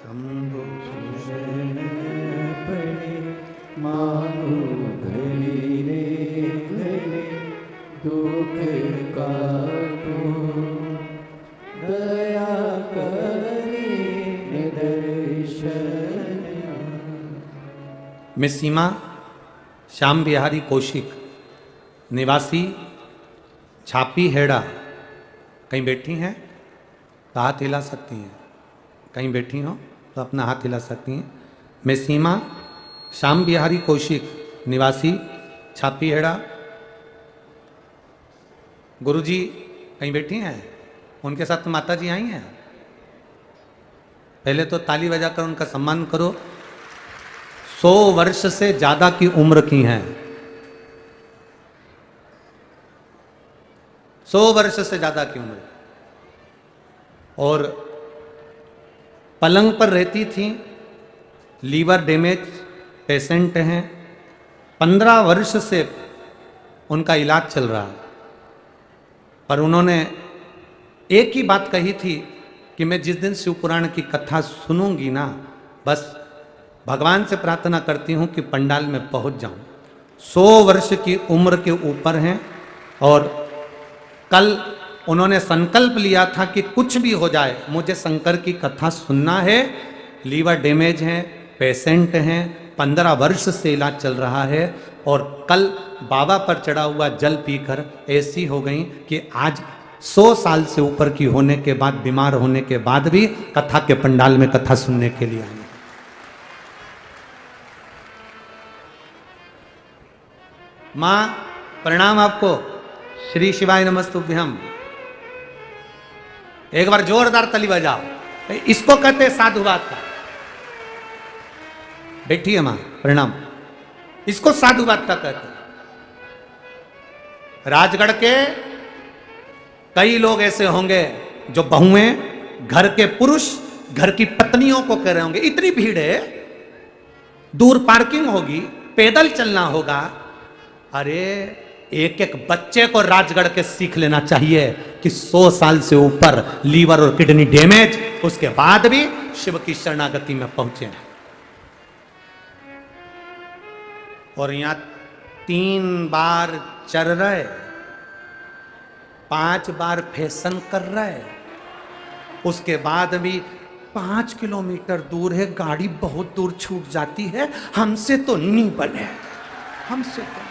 शंभु शरण पड़े मांगू घड़ी रे घड़ी दुख काटो दया करी दर्शन। मैं सीमा श्याम बिहारी कौशिक निवासी छापी हेड़ा, कहीं बैठी हैं तो हाथ हिला सकती हैं, कहीं बैठी हो तो अपना हाथ हिला सकती हैं। मैं सीमा श्याम बिहारी कौशिक निवासी छापी हेड़ा। गुरुजी कहीं बैठी हैं, उनके साथ तो माता जी आई हैं। पहले तो ताली बजाकर उनका सम्मान करो। 100 वर्ष से ज्यादा की उम्र की हैं, 100 वर्ष से ज्यादा की उम्र, और पलंग पर रहती थी, लीवर डैमेज पेशेंट हैं, 15 वर्ष से उनका इलाज चल रहा है। पर उन्होंने एक ही बात कही थी कि मैं जिस दिन शिव पुराण की कथा सुनूंगी ना, बस भगवान से प्रार्थना करती हूं कि पंडाल में पहुंच जाऊं। 100 वर्ष की उम्र के ऊपर हैं और कल उन्होंने संकल्प लिया था कि कुछ भी हो जाए मुझे शंकर की कथा सुनना है। लीवर डैमेज है, पेशेंट हैं, 15 वर्ष से इलाज चल रहा है, और कल बाबा पर चढ़ा हुआ जल पीकर ऐसी हो गई कि आज 100 साल से ऊपर की होने के बाद, बीमार होने के बाद भी कथा के पंडाल में कथा सुनने के लिए आई। मां प्रणाम आपको। श्री शिवाय नमस्तुभ्यम। एक बार जोरदार ताली बजाओ। इसको कहते हैं साधुवाद का। बैठिए मां, प्रणाम। इसको साधुवाद का कहते हैं। राजगढ़ के कई लोग ऐसे होंगे जो बहुएं, घर के पुरुष घर की पत्नियों को कह रहे होंगे इतनी भीड़ है, दूर पार्किंग होगी, पैदल चलना होगा। अरे एक एक बच्चे को राजगढ़ के सीख लेना चाहिए कि 100 साल से ऊपर लीवर और किडनी डैमेज, उसके बाद भी शिव की शरणागति में पहुंचे। और यहां 3 बार चल रहे, 5 बार फैशन कर रहे, उसके बाद भी 5 किलोमीटर दूर है, गाड़ी बहुत दूर छूट जाती है। हमसे तो नहीं बने, हमसे तो।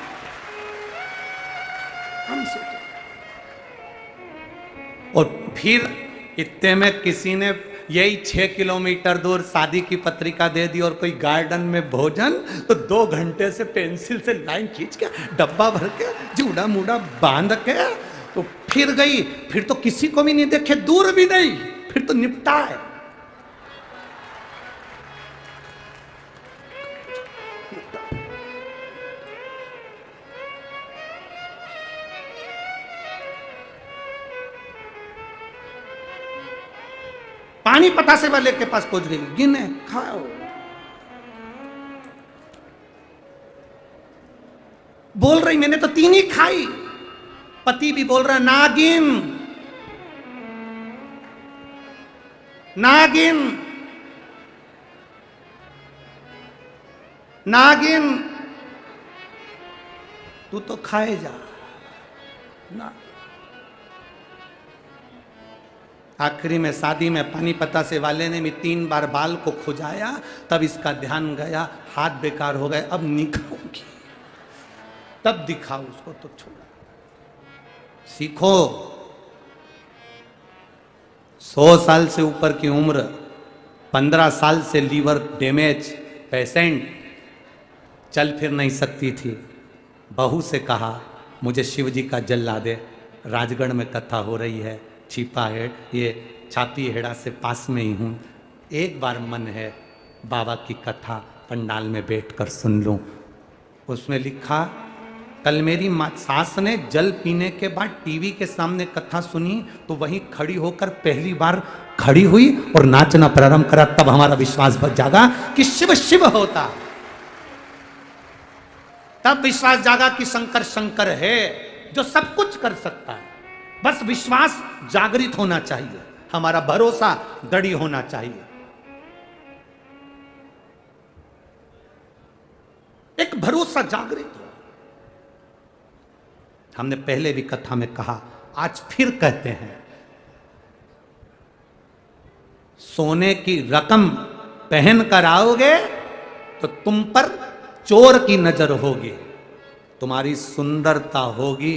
और फिर इतने में किसी ने यही 6 किलोमीटर दूर शादी की पत्रिका दे दी और कोई गार्डन में भोजन, तो 2 घंटे से पेंसिल से लाइन खींच के डब्बा भर के जूड़ा मूड़ा बांध के तो फिर गई। फिर तो किसी को भी नहीं देखे, दूर भी नहीं, फिर तो निपटा है। पानी पतासे वाले के पास पहुंच गई, गिने खाओ। बोल रही मैंने तो 3 ही खाई। पति भी बोल रहा नागिन नागिन नागिन, तू तो खाए जा ना। आखिरी में शादी में पानी पतासे वाले ने भी 3 बार बाल को खुजाया, तब इसका ध्यान गया, हाथ बेकार हो गए, अब नहीं खाऊंगी, तब दिखाओ उसको। तो छोड़ा, सीखो। 100 साल से ऊपर की उम्र, 15 साल से लीवर डैमेज पेशेंट, चल फिर नहीं सकती थी। बहू से कहा मुझे शिव जी का जल ला दे, राजगढ़ में कथा हो रही है, छिपा है, ये छापी हेड़ा से पास में ही हूँ, एक बार मन है बाबा की कथा पंडाल में बैठकर सुन लूँ। उसमें लिखा कल मेरी सास ने जल पीने के बाद टीवी के सामने कथा सुनी तो वहीं खड़ी होकर पहली बार खड़ी हुई और नाचना प्रारंभ करा। तब हमारा विश्वास जागा कि शिव शिव होता। तब विश्वास जागा कि शंकर शंकर है जो सब कुछ कर सकता है। बस विश्वास जागृत होना चाहिए, हमारा भरोसा दृढ़ होना चाहिए। एक भरोसा जागृत हो। हमने पहले भी कथा में कहा, आज फिर कहते हैं, सोने की रकम पहन कर आओगे तो तुम पर चोर की नजर होगी, तुम्हारी सुंदरता होगी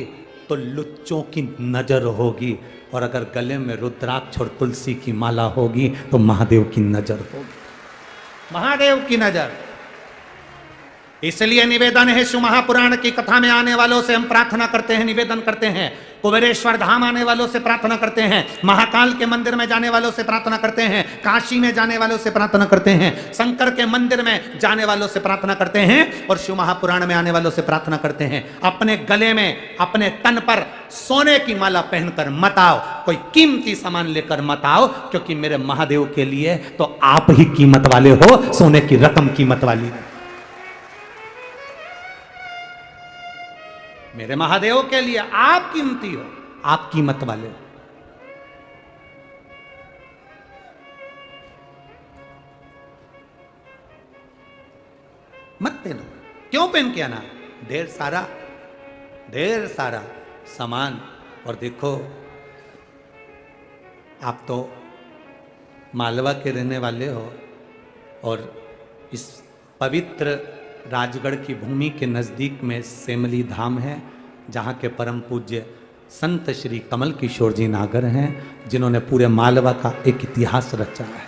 तो लुच्चों की नजर होगी, और अगर गले में रुद्राक्ष और तुलसी की माला होगी तो महादेव की नजर होगी। महादेव की नजर। इसलिए निवेदन है, शिव महापुराण की कथा में आने वालों से हम प्रार्थना करते हैं, निवेदन करते हैं। कुबेरेश्वर धाम आने वालों से प्रार्थना करते हैं, महाकाल के मंदिर में जाने वालों से प्रार्थना करते हैं, काशी में जाने वालों से प्रार्थना करते हैं, शंकर के मंदिर में जाने वालों से प्रार्थना करते हैं, और शिव महापुराण में आने वालों से प्रार्थना करते हैं, अपने गले में, अपने तन पर सोने की माला पहनकर मत आओ, कोई कीमती सामान लेकर मत आओ, क्योंकि मेरे महादेव के लिए तो आप ही कीमत वाले हो, सोने की रकम कीमत वाली। मेरे महादेव के लिए आप कीमती हो, आप कीमत वाले हो। मत पहनो। क्यों पहन के आना? ढेर सारा सामान। और देखो, आप तो मालवा के रहने वाले हो, और इस पवित्र राजगढ़ की भूमि के नज़दीक में सेमली धाम है, जहाँ के परम पूज्य संत श्री कमल किशोर जी नागर हैं, जिन्होंने पूरे मालवा का एक इतिहास रचा है।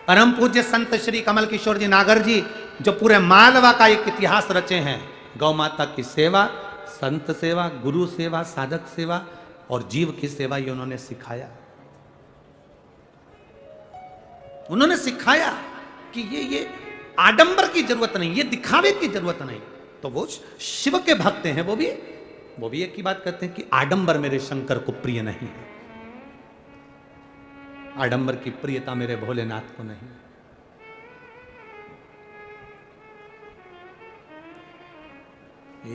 परम पूज्य संत श्री कमल किशोर जी नागर जी जो पूरे मालवा का एक इतिहास रचे हैं। गौ माता की सेवा, संत सेवा, गुरु सेवा, साधक सेवा और जीव की सेवा, ये उन्होंने सिखाया। उन्होंने सिखाया कि ये आडंबर की जरूरत नहीं, ये दिखावे की जरूरत नहीं। तो वो शिव के भक्त हैं, वो भी एक ही बात कहते हैं कि आडंबर मेरे शंकर को प्रिय नहीं है, आडंबर की प्रियता मेरे भोलेनाथ को नहीं।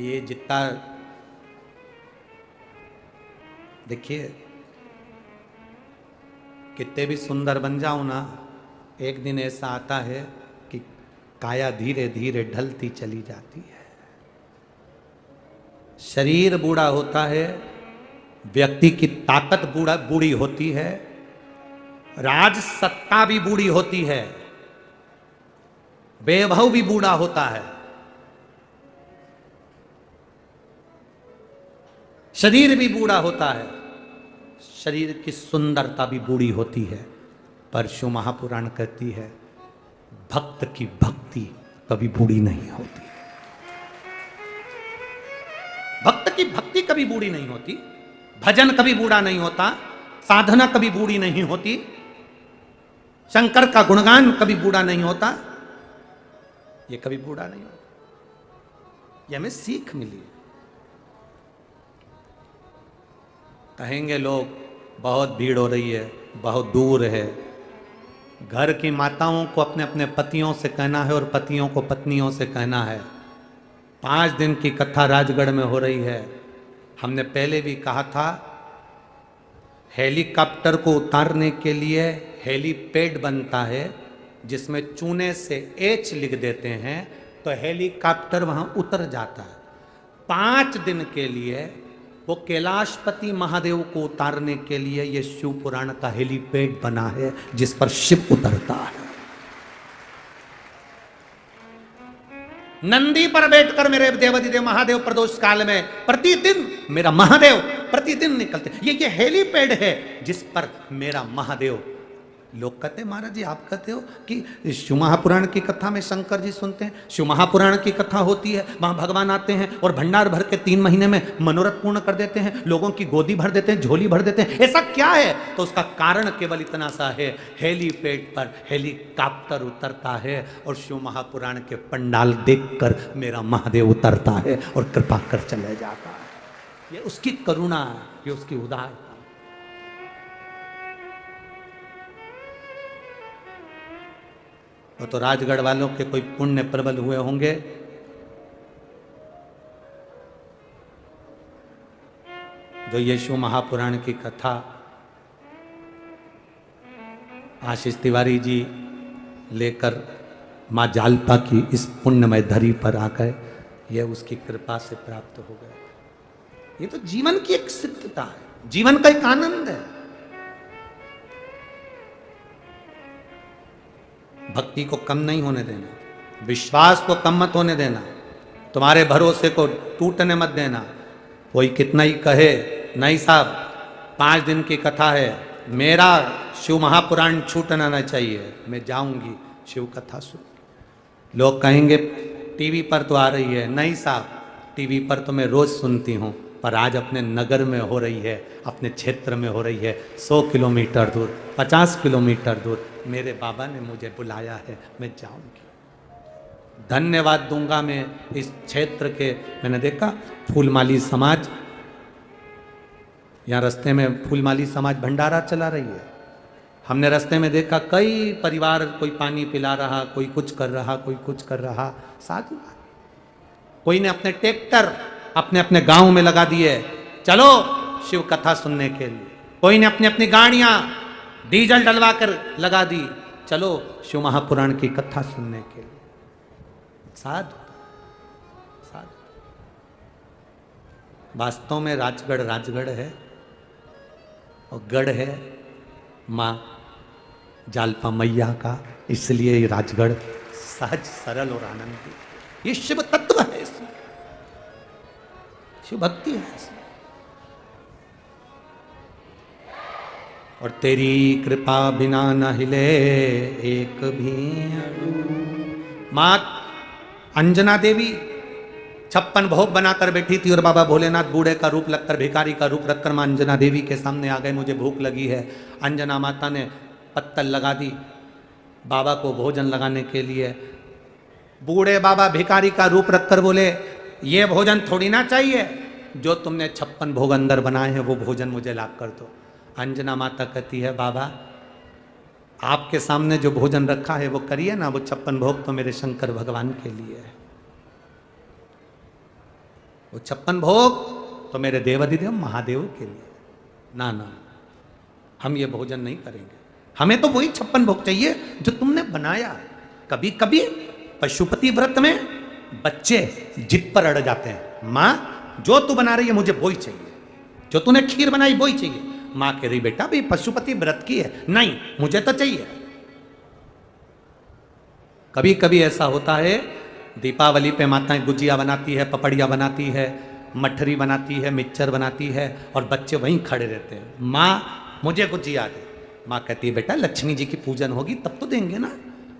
ये जितना देखिए, कितने भी सुंदर बन जाओ ना, एक दिन ऐसा आता है कि काया धीरे धीरे ढलती चली जाती है, शरीर बूढ़ा होता है, व्यक्ति की ताकत बूढ़ी होती है, राज सत्ता भी बूढ़ी होती है, वैभव भी बूढ़ा होता है, शरीर भी बूढ़ा होता है, शरीर की सुंदरता भी बूढ़ी होती है। पर शिव महापुराण कहती है, भक्त की भक्ति कभी बूढ़ी नहीं होती। भक्त की भक्ति कभी बूढ़ी नहीं होती, भजन कभी बूढ़ा नहीं होता, साधना कभी बूढ़ी नहीं होती, शंकर का गुणगान कभी बूढ़ा नहीं होता, ये कभी बूढ़ा नहीं होता। ये हमें सीख मिली। कहेंगे लोग बहुत भीड़ हो रही है, बहुत दूर है। घर की माताओं को अपने अपने पतियों से कहना है और पतियों को पत्नियों से कहना है। 5 दिन की कथा राजगढ़ में हो रही है। हमने पहले भी कहा था, हेलीकॉप्टर को उतारने के लिए हेलीपैड बनता है, जिसमें चूने से एच लिख देते हैं तो हेलीकॉप्टर वहां उतर जाता है। 5 दिन के लिए वो कैलाशपति महादेव को उतारने के लिए ये शिव पुराण का हेलीपैड बना है, जिस पर शिव उतरता है। नंदी पर बैठकर मेरे देवाधिदेव महादेव प्रदोष काल में प्रतिदिन मेरा महादेव प्रतिदिन निकलते। ये हेलीपैड है जिस पर मेरा महादेव लोग कहते हैं महाराज जी आप कहते हो कि शिव महापुराण की कथा में शंकर जी सुनते हैं, शिव महापुराण की कथा होती है, वहां भगवान आते हैं और भंडार भर के 3 महीने में मनोरथ पूर्ण कर देते हैं, लोगों की गोदी भर देते हैं, झोली भर देते हैं, ऐसा क्या है? तो उसका कारण केवल इतना सा है, हेलीपैड पर हेलीकॉप्टर उतरता है और शिव महापुराण के पंडाल देखकर मेरा महादेव उतरता है और कृपा कर चले जाता है। ये उसकी करुणा, ये उसकी उदारता। वो तो राजगढ़ वालों के कोई पुण्य प्रबल हुए होंगे, जो यीशु महापुराण की कथा आशीष तिवारी जी लेकर माँ जालपा की इस पुण्यमय धरी पर आ गए, ये उसकी कृपा से प्राप्त हो गए। ये तो जीवन की एक सिद्धता है, जीवन का एक आनंद है। भक्ति को कम नहीं होने देना, विश्वास को कम मत होने देना, तुम्हारे भरोसे को टूटने मत देना। कोई कितना ही कहे नहीं साहब 5 दिन की कथा है, मेरा शिव महापुराण छूटना ना चाहिए, मैं जाऊंगी शिव कथा सुन। लोग कहेंगे टीवी पर तो आ रही है, नहीं साहब टीवी पर तो मैं रोज सुनती हूँ, पर आज अपने नगर में हो रही है, अपने क्षेत्र में हो रही है, 100 किलोमीटर दूर, 50 किलोमीटर दूर मेरे बाबा ने मुझे बुलाया है, मैं जाऊंगी। धन्यवाद दूंगा मैं इस क्षेत्र के। मैंने देखा फूलमाली समाज, यहाँ रास्ते में फूलमाली समाज भंडारा चला रही है। हमने रास्ते में देखा कई परिवार, कोई पानी पिला रहा, कोई कुछ कर रहा, कोई कुछ कर रहा। साधु बात, कोई ने अपने ट्रैक्टर अपने अपने गांव में लगा दिए, चलो शिव कथा सुनने के लिए। कोई ने अपनी अपनी गाड़ियां डीजल डलवा कर लगा दी, चलो शिव महापुराण की कथा सुनने के लिए। साधु साधु। वास्तव में राजगढ़ राजगढ़ है और गढ़ है माँ जालपा मैया का, इसलिए ये राजगढ़ सहज सरल और आनंदित। ये शिव तत्व है, इसमें शिव भक्ति है इसमें। और तेरी कृपा बिना न हिले एक भी अणु। माँ अंजना देवी 56 भोग बनाकर बैठी थी और बाबा भोलेनाथ बूढ़े का रूप लगकर, भिखारी का रूप रखकर माँ अंजना देवी के सामने आ गए। मुझे भूख लगी है। अंजना माता ने पत्तल लगा दी बाबा को भोजन लगाने के लिए। बूढ़े बाबा भिखारी का रूप रखकर बोले, ये भोजन थोड़ी ना चाहिए, जो तुमने 56 भोग अंदर बनाए हैं वो भोजन मुझे ला कर दो। अंजना माता कहती है, बाबा आपके सामने जो भोजन रखा है वो करिए ना, वो 56 भोग तो मेरे शंकर भगवान के लिए है, वो 56 भोग तो मेरे देवाधिदेव महादेव के लिए। ना ना, हम ये भोजन नहीं करेंगे, हमें तो वही 56 भोग चाहिए जो तुमने बनाया। कभी कभी पशुपति व्रत में बच्चे जिद पर अड़ जाते हैं, माँ जो तू बना रही है मुझे वही चाहिए, जो तूने खीर बनाई वही चाहिए। माँ कह रही बेटा भाई पशुपति व्रत की है, नहीं मुझे तो चाहिए। कभी कभी ऐसा होता है, दीपावली पे माताएं गुजिया बनाती है, पपड़िया बनाती है, मठरी बनाती है, मिक्सचर बनाती है और बच्चे वहीं खड़े रहते हैं, माँ मुझे गुजिया दे। माँ कहती है बेटा लक्ष्मी जी की पूजन होगी तब तो देंगे ना।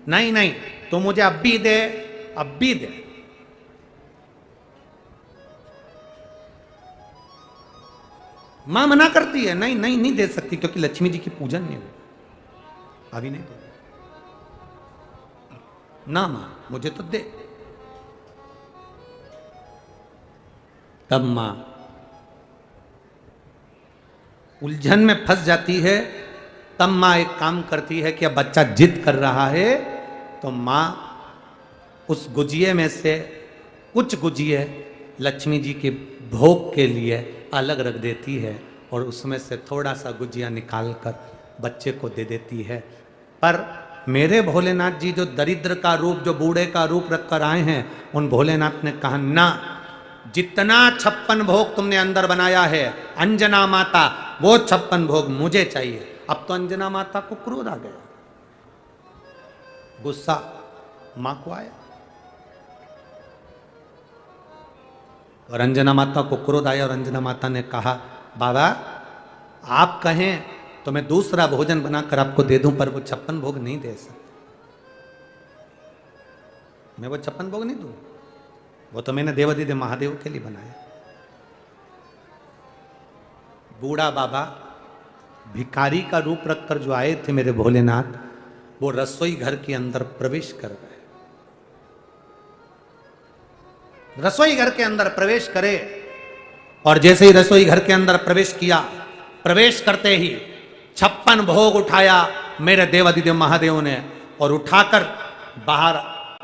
नहीं नहीं तो मुझे अब भी दे, अब भी दे। मां मना करती है, नहीं नहीं नहीं दे सकती क्योंकि लक्ष्मी जी की पूजन नहीं हुई, अभी नहीं दो ना मां, मुझे तो दे। तब मां उलझन में फंस जाती है। तब मां एक काम करती है कि अब बच्चा जिद कर रहा है तो मां उस गुजिये में से कुछ गुजिये लक्ष्मी जी के भोग के लिए अलग रख देती है और उसमें से थोड़ा सा गुजिया निकाल कर बच्चे को दे देती है। पर मेरे भोलेनाथ जी जो दरिद्र का रूप, जो बूढ़े का रूप रखकर आए हैं, उन भोलेनाथ ने कहा ना, जितना 56 भोग तुमने अंदर बनाया है अंजना माता, वो 56 भोग मुझे चाहिए। अब तो अंजना माता को क्रोध आ गया, गुस्सा मां को आया और अंजना माता को क्रोध आया और अंजना माता ने कहा, बाबा आप कहें तो मैं दूसरा भोजन बनाकर आपको दे दूं, पर वो 56 भोग नहीं दे सकता। मैं वो 56 भोग नहीं दूं, वो तो मैंने देवाधिदेव महादेव के लिए बनाया। बूढ़ा बाबा भिखारी का रूप रखकर जो आए थे मेरे भोलेनाथ, वो रसोई घर के अंदर प्रवेश कर गए। रसोई घर के अंदर प्रवेश करे और जैसे ही रसोई घर के अंदर प्रवेश किया, प्रवेश करते ही 56 भोग उठाया मेरे देवाधिदेव महादेव ने और उठाकर बाहर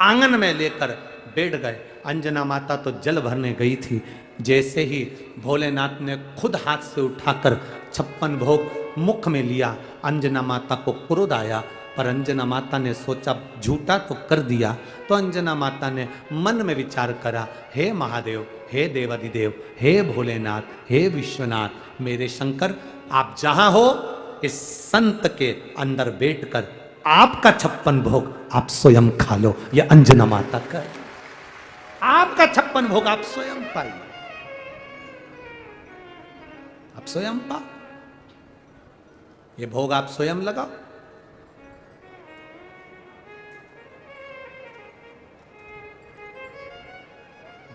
आंगन में लेकर बैठ गए। अंजना माता तो जल भरने गई थी, जैसे ही भोलेनाथ ने खुद हाथ से उठाकर 56 भोग मुख में लिया, अंजना माता को क्रोध आया। पर अंजना माता ने सोचा झूठा तो कर दिया, तो अंजना माता ने मन में विचार करा, हे महादेव, हे देवाधिदेव, हे भोलेनाथ, हे विश्वनाथ, मेरे शंकर, आप जहां हो इस संत के अंदर बैठकर आपका 56 भोग आप स्वयं खा लो। यह अंजना माता का, आपका 56 भोग आप स्वयं पाइए, आप स्वयं पा, ये भोग आप स्वयं लगाओ।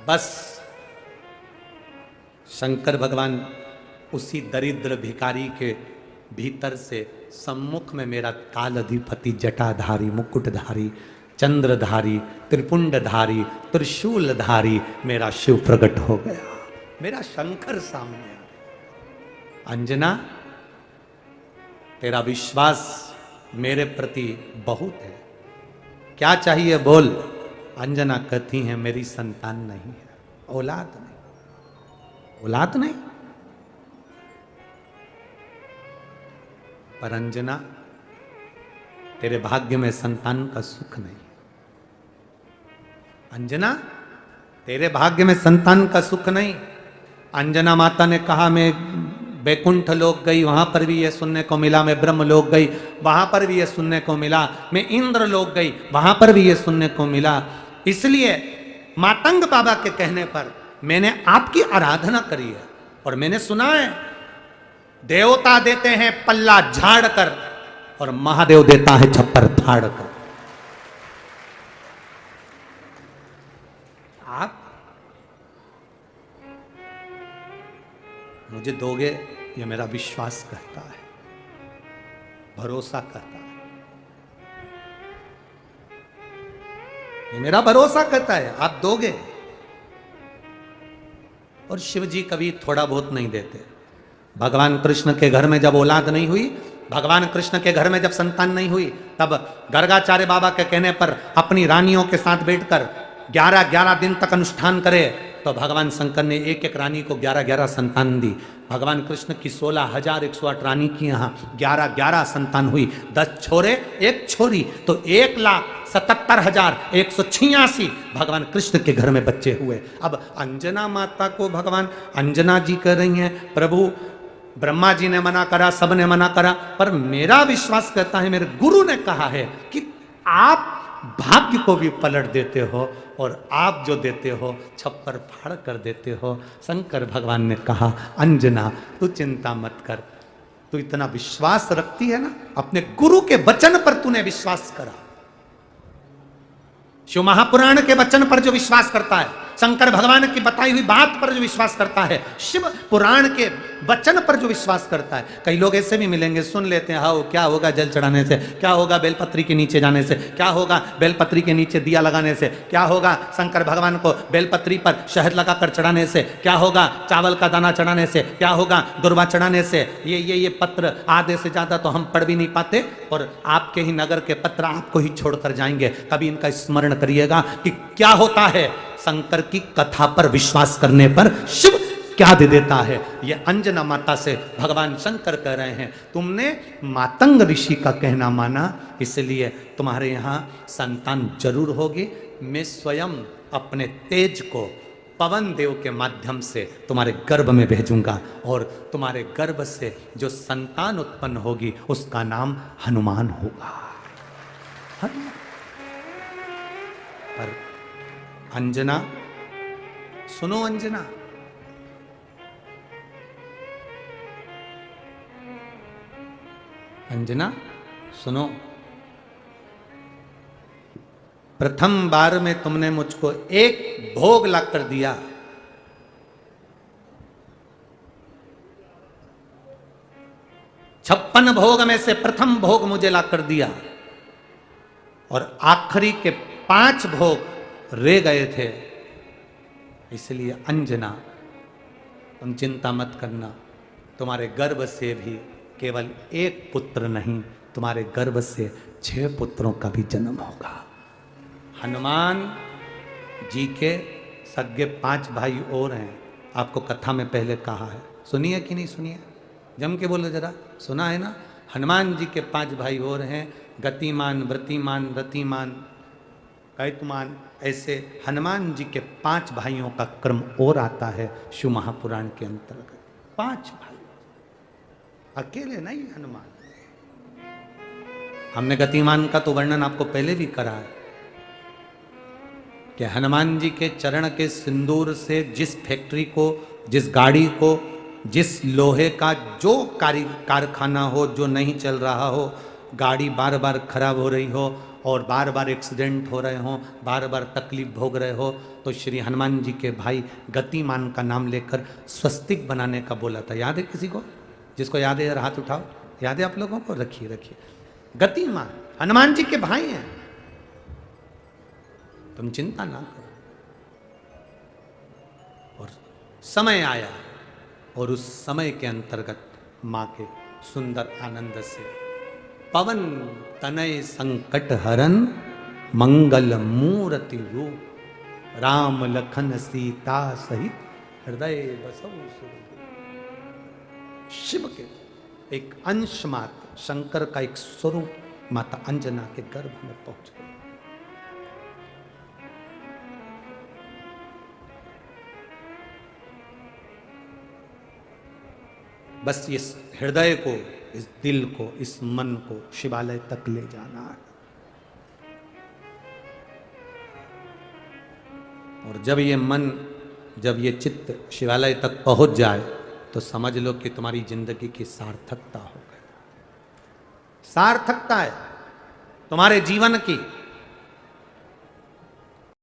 बस शंकर भगवान उसी दरिद्र भिखारी के भीतर से सम्मुख में मेरा कालाधिपति, जटाधारी, मुकुटधारी, चंद्रधारी, त्रिपुंडधारी, त्रिशूलधारी मेरा शिव प्रकट हो गया, मेरा शंकर सामने आ गया। अंजना, तेरा विश्वास मेरे प्रति बहुत है, क्या चाहिए बोल। अंजना कहती है मेरी संतान नहीं है, औलाद नहीं, औलाद नहीं। पर अंजना, तेरे भाग्य में संतान का सुख नहीं। अंजना, तेरे भाग्य में संतान का सुख नहीं। अंजना माता ने कहा मैं बैकुंठ लोक गई, वहां पर भी यह सुनने को मिला, मैं ब्रह्म लोक गई, वहां पर भी यह सुनने को मिला, मैं इंद्र लोक गई, वहां पर भी यह सुनने को मिला। इसलिए मातंग बाबा के कहने पर मैंने आपकी आराधना करी है और मैंने सुना है देवता देते हैं पल्ला झाड़ कर और महादेव देता है छप्पर फाड़ कर। आप मुझे दोगे, ये मेरा विश्वास करता है, भरोसा करता है, ये मेरा भरोसा करता है, आप दोगे। और शिव जी कभी थोड़ा बहुत नहीं देते। भगवान कृष्ण के घर में जब औलाद नहीं हुई, भगवान कृष्ण के घर में जब संतान नहीं हुई, तब गर्गाचार्य बाबा के कहने पर अपनी रानियों के साथ बैठकर 11-11 दिन तक अनुष्ठान करे, तो भगवान शंकर ने एक एक रानी को 11-11 संतान दी। भगवान कृष्ण की 16,108 रानी की यहाँ 11-11 संतान हुई, 10 छोरे 1 छोरी, तो 1,77,186 भगवान कृष्ण के घर में बच्चे हुए। अब अंजना माता को भगवान अंजना जी कह रही हैं, प्रभु ब्रह्मा जी ने मना करा, सब ने मना करा, पर मेरा विश्वास करता है, मेरे गुरु ने कहा है कि आप भाग्य को भी पलट देते हो और आप जो देते हो छप्पर फाड़ कर देते हो। शंकर भगवान ने कहा अंजना तू चिंता मत कर, तू इतना विश्वास रखती है ना, अपने गुरु के वचन पर तूने विश्वास करा। शिव महापुराण के वचन पर जो विश्वास करता है, शंकर भगवान की बताई हुई बात पर जो विश्वास करता है, शिव पुराण के वचन पर जो विश्वास करता है। कई लोग ऐसे भी मिलेंगे, सुन लेते हैं, हाँ क्या होगा जल चढ़ाने से, क्या होगा बेलपत्री के नीचे जाने से, क्या होगा बेलपत्री के नीचे दिया लगाने से, क्या होगा शंकर भगवान को बेलपत्री पर शहद लगाकर चढ़ाने से, क्या होगा चावल का दाना चढ़ाने से, क्या होगा दुर्वा चढ़ाने से। ये पत्र आधे से ज्यादा तो हम पढ़ भी नहीं पाते और आपके ही नगर के पत्र आपको ही छोड़कर जाएंगे। कभी इनका स्मरण करिएगा कि क्या होता है शंकर की कथा पर विश्वास करने पर शिव क्या दे देता है। ये अंजना माता से भगवान शंकर कह रहे हैं, तुमने मातंग ऋषि का कहना माना, इसलिए तुम्हारे यहाँ संतान जरूर होगी। मैं स्वयं अपने तेज को पवन देव के माध्यम से तुम्हारे गर्भ में भेजूंगा और तुम्हारे गर्भ से जो संतान उत्पन्न होगी उसका नाम हनुमान होगा। हनुमान। पर अंजना सुनो, अंजना अंजना सुनो, प्रथम बार में तुमने मुझको एक भोग ला कर दिया, छप्पन भोग में से प्रथम भोग मुझे ला कर दिया और आखिरी के 5 भोग रह गए थे। इसलिए अंजना तुम चिंता मत करना, तुम्हारे गर्भ से भी केवल एक पुत्र नहीं, तुम्हारे गर्भ से 6 पुत्रों का भी जन्म होगा। हनुमान जी के सगे 5 भाई और हैं, आपको कथा में पहले कहा है, सुनिए कि नहीं सुनिए, जम के बोलो जरा, सुना है ना? हनुमान जी के 5 भाई और हैं, गतिमान, वृतिमान, रतिमान, कैतमान, ऐसे हनुमान जी के 5 भाइयों का क्रम और आता है शिव महापुराण के अंतर्गत। 5 भाई, अकेले नहीं हनुमान। हमने गतिमान का तो वर्णन आपको पहले भी करा है कि हनुमान जी के चरण के सिंदूर से जिस फैक्ट्री को, जिस गाड़ी को, जिस लोहे का जो कारखाना हो जो नहीं चल रहा हो, गाड़ी बार बार खराब हो रही हो और बार बार एक्सीडेंट हो रहे हो, बार बार तकलीफ भोग रहे हो, तो श्री हनुमान जी के भाई गतिमान का नाम लेकर स्वस्तिक बनाने का बोला था। याद है किसी को? जिसको याद है यार हाथ उठाओ। याद है आप लोगों को? रखिए रखिए। गतिमान हनुमान जी के भाई हैं, तुम चिंता ना करो। और समय आया और उस समय के अंतर्गत मां के सुंदर आनंद से पवन तनय संकट हरन मंगल मूर्ति रूप राम लखन सीता सहित हृदय बसौ सुर। शिव के एक अंश मात्र, शंकर का एक स्वरूप माता अंजना के गर्भ में पहुंच गए। बस इस हृदय को, इस दिल को, इस मन को शिवालय तक ले जाना है। और जब ये मन, जब ये चित्त शिवालय तक पहुंच जाए तो समझ लो कि तुम्हारी जिंदगी की सार्थकता हो गई। सार्थकता है तुम्हारे जीवन की।